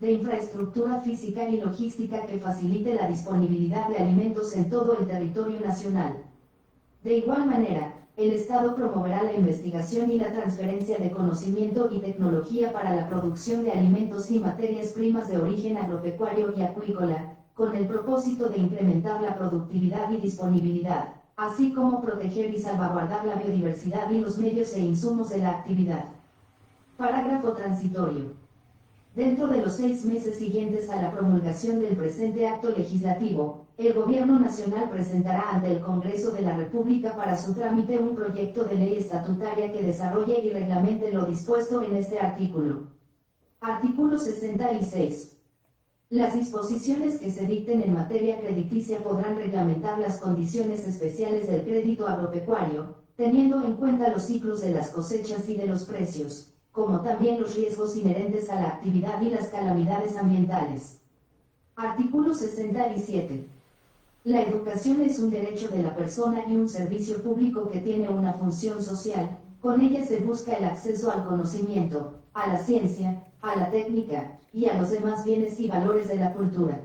de infraestructura física y logística que facilite la disponibilidad de alimentos en todo el territorio nacional. De igual manera, el Estado promoverá la investigación y la transferencia de conocimiento y tecnología para la producción de alimentos y materias primas de origen agropecuario y acuícola, con el propósito de incrementar la productividad y disponibilidad, así como proteger y salvaguardar la biodiversidad y los medios e insumos de la actividad. Parágrafo transitorio. Dentro de los 6 meses siguientes a la promulgación del presente acto legislativo, el Gobierno Nacional presentará ante el Congreso de la República para su trámite un proyecto de ley estatutaria que desarrolle y reglamente lo dispuesto en este artículo. Artículo 66. Las disposiciones que se dicten en materia crediticia podrán reglamentar las condiciones especiales del crédito agropecuario, teniendo en cuenta los ciclos de las cosechas y de los precios, como también los riesgos inherentes a la actividad y las calamidades ambientales. Artículo 67. La educación es un derecho de la persona y un servicio público que tiene una función social. Con ella se busca el acceso al conocimiento, a la ciencia, a la técnica, y a los demás bienes y valores de la cultura.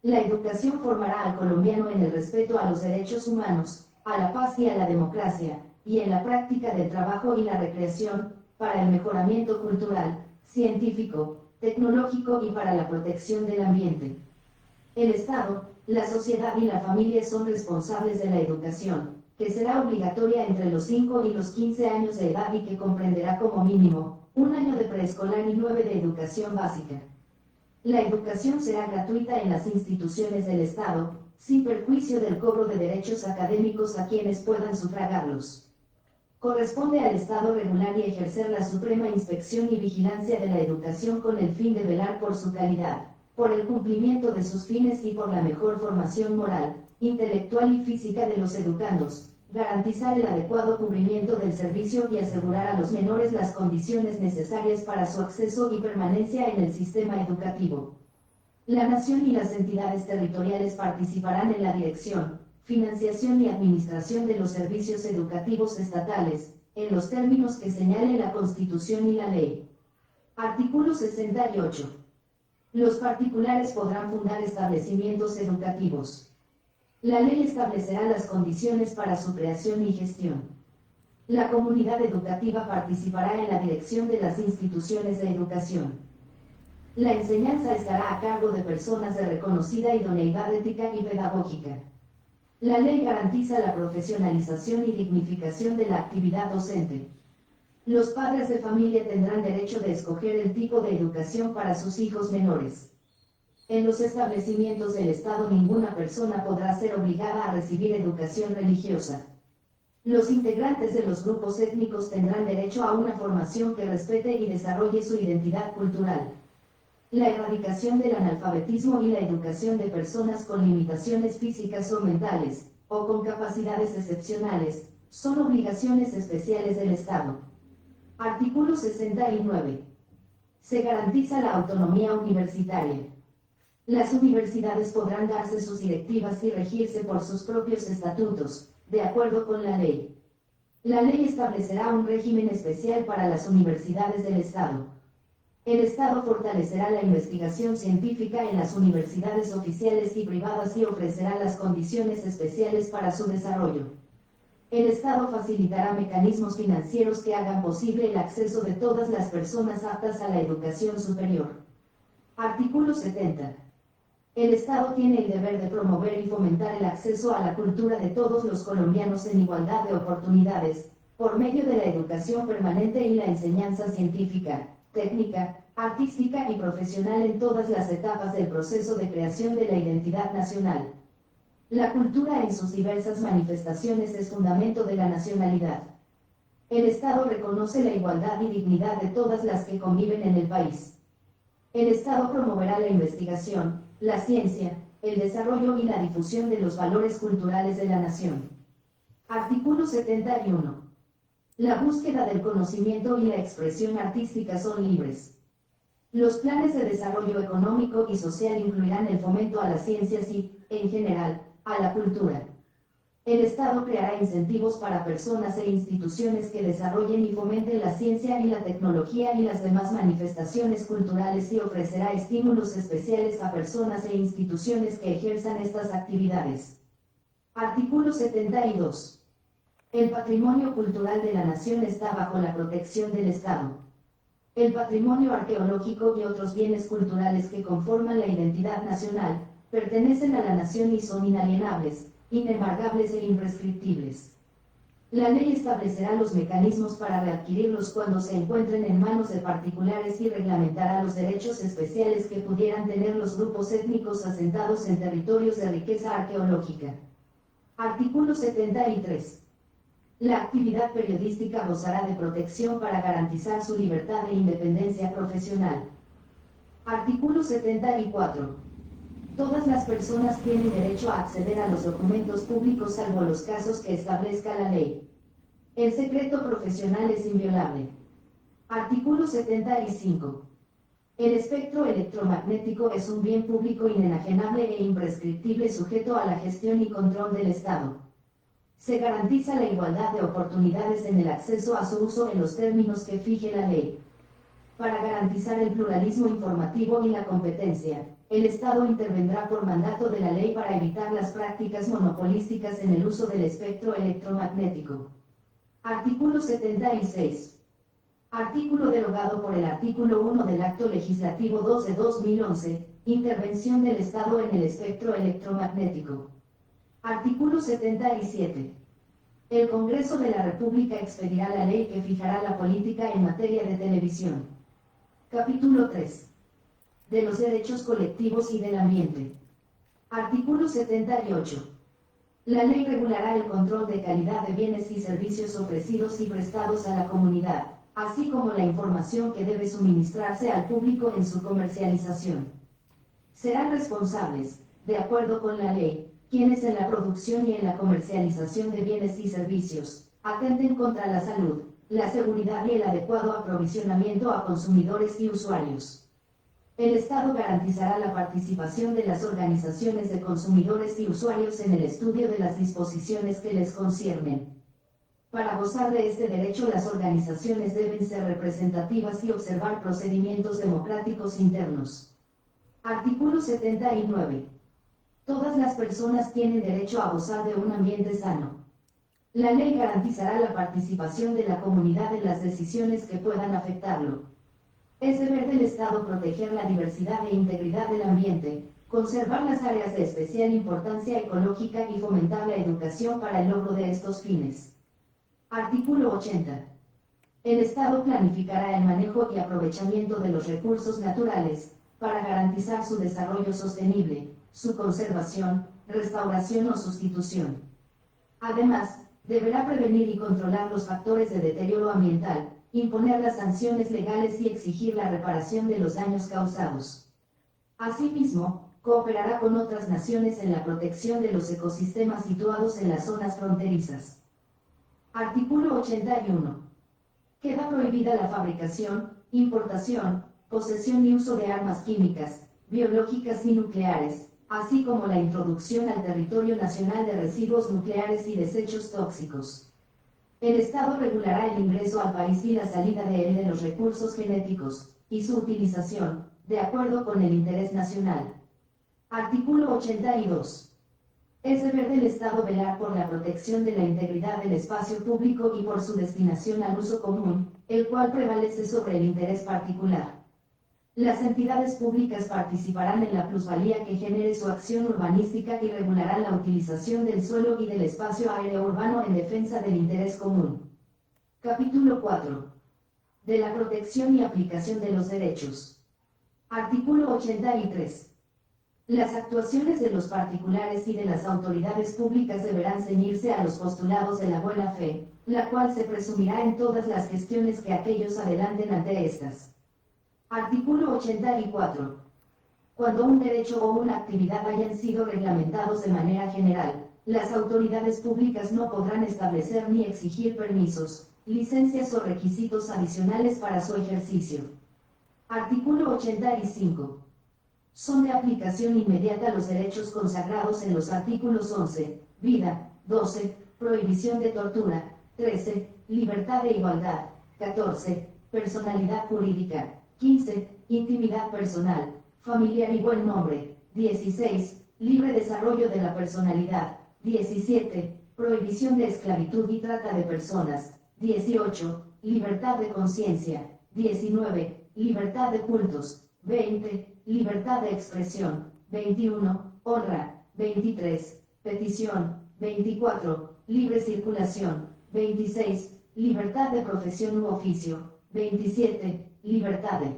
La educación formará al colombiano en el respeto a los derechos humanos, a la paz y a la democracia, y en la práctica del trabajo y la recreación, para el mejoramiento cultural, científico, tecnológico y para la protección del ambiente. El Estado, la sociedad y la familia son responsables de la educación, que será obligatoria entre los 5 y los 15 años de edad y que comprenderá como mínimo, 1 año de preescolar y 9 de educación básica. La educación será gratuita en las instituciones del Estado, sin perjuicio del cobro de derechos académicos a quienes puedan sufragarlos. Corresponde al Estado regular y ejercer la suprema inspección y vigilancia de la educación con el fin de velar por su calidad, por el cumplimiento de sus fines y por la mejor formación moral, intelectual y física de los educandos, garantizar el adecuado cumplimiento del servicio y asegurar a los menores las condiciones necesarias para su acceso y permanencia en el sistema educativo. La Nación y las entidades territoriales participarán en la dirección, financiación y administración de los servicios educativos estatales, en los términos que señale la Constitución y la ley. Artículo 68. Los particulares podrán fundar establecimientos educativos. La ley establecerá las condiciones para su creación y gestión. La comunidad educativa participará en la dirección de las instituciones de educación. La enseñanza estará a cargo de personas de reconocida idoneidad ética y pedagógica. La ley garantiza la profesionalización y dignificación de la actividad docente. Los padres de familia tendrán derecho de escoger el tipo de educación para sus hijos menores. En los establecimientos del Estado ninguna persona podrá ser obligada a recibir educación religiosa. Los integrantes de los grupos étnicos tendrán derecho a una formación que respete y desarrolle su identidad cultural. La erradicación del analfabetismo y la educación de personas con limitaciones físicas o mentales, o con capacidades excepcionales, son obligaciones especiales del Estado. Artículo 69. Se garantiza la autonomía universitaria. Las universidades podrán darse sus directivas y regirse por sus propios estatutos, de acuerdo con la ley. La ley establecerá un régimen especial para las universidades del Estado. El Estado fortalecerá la investigación científica en las universidades oficiales y privadas y ofrecerá las condiciones especiales para su desarrollo. El Estado facilitará mecanismos financieros que hagan posible el acceso de todas las personas aptas a la educación superior. Artículo 70. El Estado tiene el deber de promover y fomentar el acceso a la cultura de todos los colombianos en igualdad de oportunidades, por medio de la educación permanente y la enseñanza científica, técnica, artística y profesional en todas las etapas del proceso de creación de la identidad nacional. La cultura en sus diversas manifestaciones es fundamento de la nacionalidad. El Estado reconoce la igualdad y dignidad de todas las que conviven en el país. El Estado promoverá la investigación, la ciencia, el desarrollo y la difusión de los valores culturales de la nación. Artículo 71. La búsqueda del conocimiento y la expresión artística son libres. Los planes de desarrollo económico y social incluirán el fomento a las ciencias y, en general, a la cultura. El Estado creará incentivos para personas e instituciones que desarrollen y fomenten la ciencia y la tecnología y las demás manifestaciones culturales y ofrecerá estímulos especiales a personas e instituciones que ejerzan estas actividades. Artículo 72. El patrimonio cultural de la nación está bajo la protección del Estado. El patrimonio arqueológico y otros bienes culturales que conforman la identidad nacional, pertenecen a la nación y son inalienables, inembargables e imprescriptibles. La ley establecerá los mecanismos para readquirirlos cuando se encuentren en manos de particulares y reglamentará los derechos especiales que pudieran tener los grupos étnicos asentados en territorios de riqueza arqueológica. Artículo 73. La actividad periodística gozará de protección para garantizar su libertad e independencia profesional. Artículo 74. Todas las personas tienen derecho a acceder a los documentos públicos salvo los casos que establezca la ley. El secreto profesional es inviolable. Artículo 75. El espectro electromagnético es un bien público inenajenable e imprescriptible sujeto a la gestión y control del Estado. Se garantiza la igualdad de oportunidades en el acceso a su uso en los términos que fije la ley. Para garantizar el pluralismo informativo y la competencia, el Estado intervendrá por mandato de la ley para evitar las prácticas monopolísticas en el uso del espectro electromagnético. Artículo 76. Artículo derogado por el artículo 1 del Acto Legislativo 2 de 2011, Intervención del Estado en el espectro electromagnético. Artículo 77. El Congreso de la República expedirá la ley que fijará la política en materia de televisión. Capítulo 3. De los derechos colectivos y del ambiente. Artículo 78. La ley regulará el control de calidad de bienes y servicios ofrecidos y prestados a la comunidad, así como la información que debe suministrarse al público en su comercialización. Serán responsables, de acuerdo con la ley, quienes en la producción y en la comercialización de bienes y servicios, atenten contra la salud, la seguridad y el adecuado aprovisionamiento a consumidores y usuarios. El Estado garantizará la participación de las organizaciones de consumidores y usuarios en el estudio de las disposiciones que les conciernen. Para gozar de este derecho, las organizaciones deben ser representativas y observar procedimientos democráticos internos. Artículo 79. Todas las personas tienen derecho a gozar de un ambiente sano. La ley garantizará la participación de la comunidad en las decisiones que puedan afectarlo. Es deber del Estado proteger la diversidad e integridad del ambiente, conservar las áreas de especial importancia ecológica y fomentar la educación para el logro de estos fines. Artículo 80. El Estado planificará el manejo y aprovechamiento de los recursos naturales, para garantizar su desarrollo sostenible, su conservación, restauración o sustitución. Además, deberá prevenir y controlar los factores de deterioro ambiental, imponer las sanciones legales y exigir la reparación de los daños causados. Asimismo, cooperará con otras naciones en la protección de los ecosistemas situados en las zonas fronterizas. Artículo 81. Queda prohibida la fabricación, importación, posesión y uso de armas químicas, biológicas y nucleares, así como la introducción al territorio nacional de residuos nucleares y desechos tóxicos. El Estado regulará el ingreso al país y la salida de él de los recursos genéticos, y su utilización, de acuerdo con el interés nacional. Artículo 82. Es deber del Estado velar por la protección de la integridad del espacio público y por su destinación al uso común, el cual prevalece sobre el interés particular. Las entidades públicas participarán en la plusvalía que genere su acción urbanística y regularán la utilización del suelo y del espacio aéreo urbano en defensa del interés común. Capítulo 4. De la protección y aplicación de los derechos. Artículo 83. Las actuaciones de los particulares y de las autoridades públicas deberán ceñirse a los postulados de la buena fe, la cual se presumirá en todas las gestiones que aquellos adelanten ante estas. Artículo 84. Cuando un derecho o una actividad hayan sido reglamentados de manera general, las autoridades públicas no podrán establecer ni exigir permisos, licencias o requisitos adicionales para su ejercicio. Artículo 85. Son de aplicación inmediata los derechos consagrados en los artículos 11, vida, 12, prohibición de tortura, 13, libertad e igualdad, 14, personalidad jurídica, 15, intimidad personal, familiar y buen nombre, 16, libre desarrollo de la personalidad, 17, prohibición de esclavitud y trata de personas, 18, libertad de conciencia, 19, libertad de cultos, 20, libertad de expresión, 21, honra, 23, petición, 24, libre circulación, 26, libertad de profesión u oficio, 27, libertad de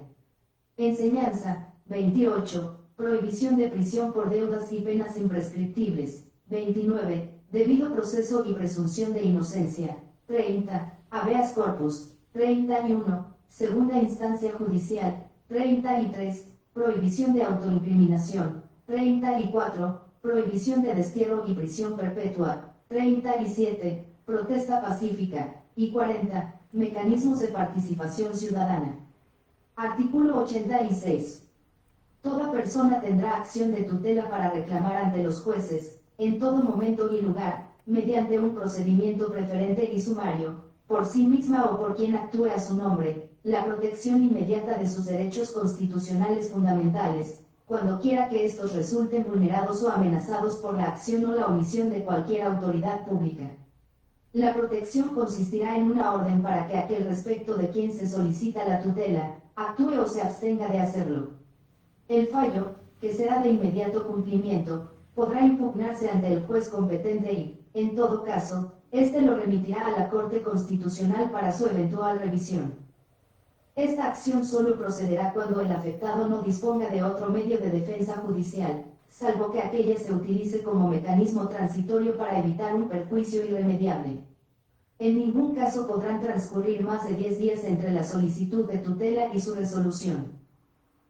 enseñanza, 28, prohibición de prisión por deudas y penas imprescriptibles, 29, debido proceso y presunción de inocencia, 30, habeas corpus, 31, segunda instancia judicial, 33, prohibición de autoincriminación, 34, prohibición de destierro y prisión perpetua, 37, protesta pacífica, y 40, mecanismos de participación ciudadana. Artículo 86. Toda persona tendrá acción de tutela para reclamar ante los jueces, en todo momento y lugar, mediante un procedimiento preferente y sumario, por sí misma o por quien actúe a su nombre, la protección inmediata de sus derechos constitucionales fundamentales, cuando quiera que estos resulten vulnerados o amenazados por la acción o la omisión de cualquier autoridad pública. La protección consistirá en una orden para que aquel respecto de quien se solicita la tutela, actúe o se abstenga de hacerlo. El fallo, que será de inmediato cumplimiento, podrá impugnarse ante el juez competente y, en todo caso, éste lo remitirá a la Corte Constitucional para su eventual revisión. Esta acción solo procederá cuando el afectado no disponga de otro medio de defensa judicial, salvo que aquella se utilice como mecanismo transitorio para evitar un perjuicio irremediable. En ningún caso podrán transcurrir más de 10 días entre la solicitud de tutela y su resolución.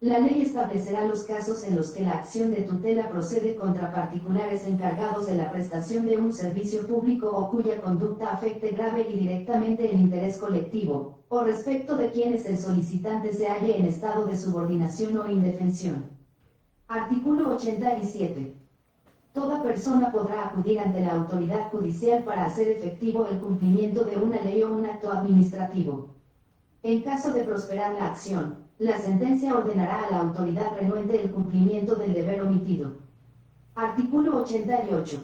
La ley establecerá los casos en los que la acción de tutela procede contra particulares encargados de la prestación de un servicio público o cuya conducta afecte grave y directamente el interés colectivo, o respecto de quienes el solicitante se halle en estado de subordinación o indefensión. Artículo 87. Toda persona podrá acudir ante la autoridad judicial para hacer efectivo el cumplimiento de una ley o un acto administrativo. En caso de prosperar la acción, la sentencia ordenará a la autoridad renuente el cumplimiento del deber omitido. Artículo 88.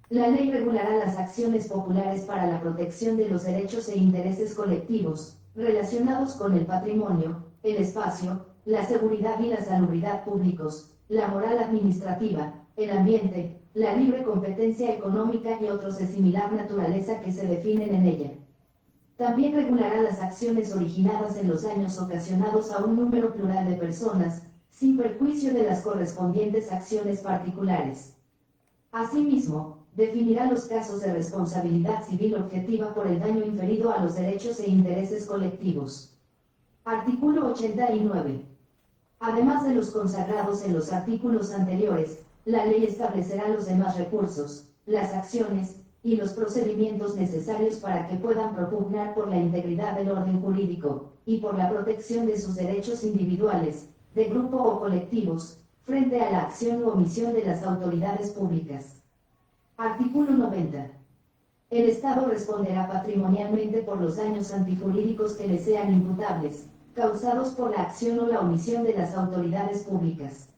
La ley regulará las acciones populares para la protección de los derechos e intereses colectivos, relacionados con el patrimonio, el espacio, la seguridad y la salubridad públicos, la moral administrativa, el ambiente, la libre competencia económica y otros de similar naturaleza que se definen en ella. También regulará las acciones originadas en los daños ocasionados a un número plural de personas, sin perjuicio de las correspondientes acciones particulares. Asimismo, definirá los casos de responsabilidad civil objetiva por el daño inferido a los derechos e intereses colectivos. Artículo 89. Además de los consagrados en los artículos anteriores, la ley establecerá los demás recursos, las acciones, y los procedimientos necesarios para que puedan propugnar por la integridad del orden jurídico, y por la protección de sus derechos individuales, de grupo o colectivos, frente a la acción u omisión de las autoridades públicas. Artículo 90. El Estado responderá patrimonialmente por los daños antijurídicos que le sean imputables, causados por la acción o la omisión de las autoridades públicas.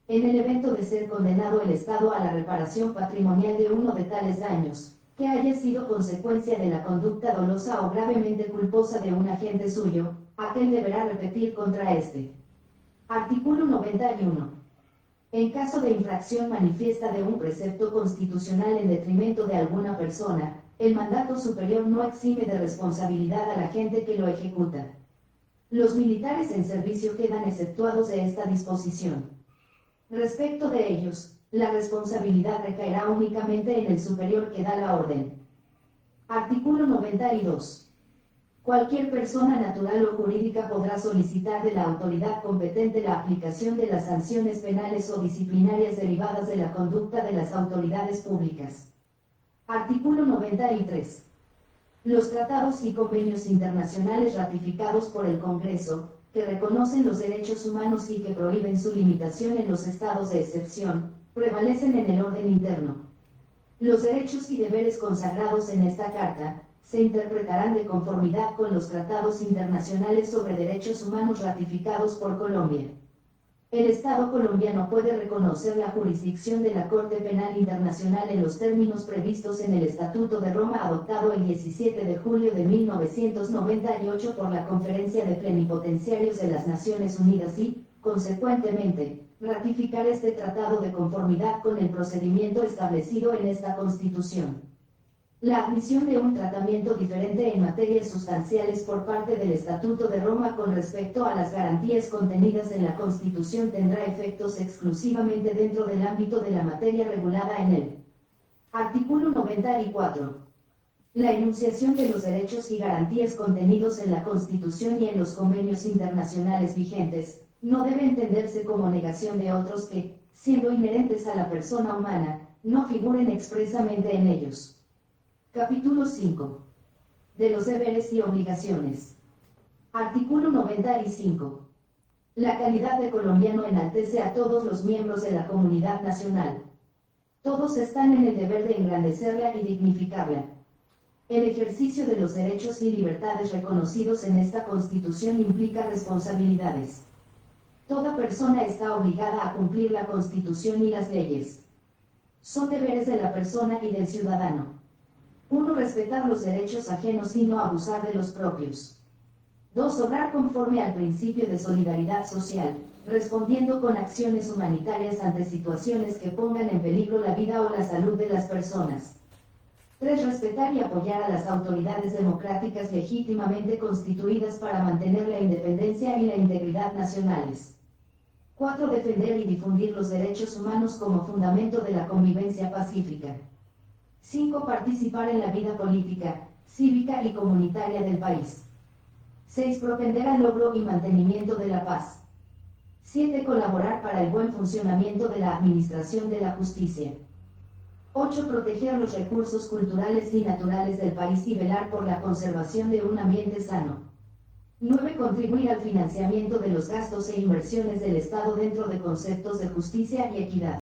En el evento de ser condenado el Estado a la reparación patrimonial de uno de tales daños, que haya sido consecuencia de la conducta dolosa o gravemente culposa de un agente suyo, aquel deberá repetir contra éste. Artículo 91. En caso de infracción manifiesta de un precepto constitucional en detrimento de alguna persona, el mandato superior no exime de responsabilidad al agente que lo ejecuta. Los militares en servicio quedan exceptuados de esta disposición. Respecto de ellos, la responsabilidad recaerá únicamente en el superior que da la orden. Artículo 92. Cualquier persona natural o jurídica podrá solicitar de la autoridad competente la aplicación de las sanciones penales o disciplinarias derivadas de la conducta de las autoridades públicas. Artículo 93. Los tratados y convenios internacionales ratificados por el Congreso, que reconocen los derechos humanos y que prohíben su limitación en los estados de excepción, prevalecen en el orden interno. Los derechos y deberes consagrados en esta Carta, se interpretarán de conformidad con los tratados internacionales sobre derechos humanos ratificados por Colombia. El Estado colombiano puede reconocer la jurisdicción de la Corte Penal Internacional en los términos previstos en el Estatuto de Roma adoptado el 17 de julio de 1998 por la Conferencia de Plenipotenciarios de las Naciones Unidas y, consecuentemente, ratificar este tratado de conformidad con el procedimiento establecido en esta Constitución. La admisión de un tratamiento diferente en materias sustanciales por parte del Estatuto de Roma con respecto a las garantías contenidas en la Constitución tendrá efectos exclusivamente dentro del ámbito de la materia regulada en él. Artículo 94. La enunciación de los derechos y garantías contenidos en la Constitución y en los convenios internacionales vigentes, no debe entenderse como negación de otros que, siendo inherentes a la persona humana, no figuren expresamente en ellos. Capítulo 5. De los deberes y obligaciones. Artículo 95. La calidad de colombiano enaltece a todos los miembros de la comunidad nacional. Todos están en el deber de engrandecerla y dignificarla. El ejercicio de los derechos y libertades reconocidos en esta Constitución implica responsabilidades. Toda persona está obligada a cumplir la Constitución y las leyes. Son deberes de la persona y del ciudadano. 1. Respetar los derechos ajenos y no abusar de los propios. 2. Obrar conforme al principio de solidaridad social, respondiendo con acciones humanitarias ante situaciones que pongan en peligro la vida o la salud de las personas. 3. Respetar y apoyar a las autoridades democráticas legítimamente constituidas para mantener la independencia y la integridad nacionales. 4. Defender y difundir los derechos humanos como fundamento de la convivencia pacífica. 5. Participar en la vida política, cívica y comunitaria del país. 6. Propender al logro y mantenimiento de la paz. 7. Colaborar para el buen funcionamiento de la administración de la justicia. 8. Proteger los recursos culturales y naturales del país y velar por la conservación de un ambiente sano. 9. Contribuir al financiamiento de los gastos e inversiones del Estado dentro de conceptos de justicia y equidad.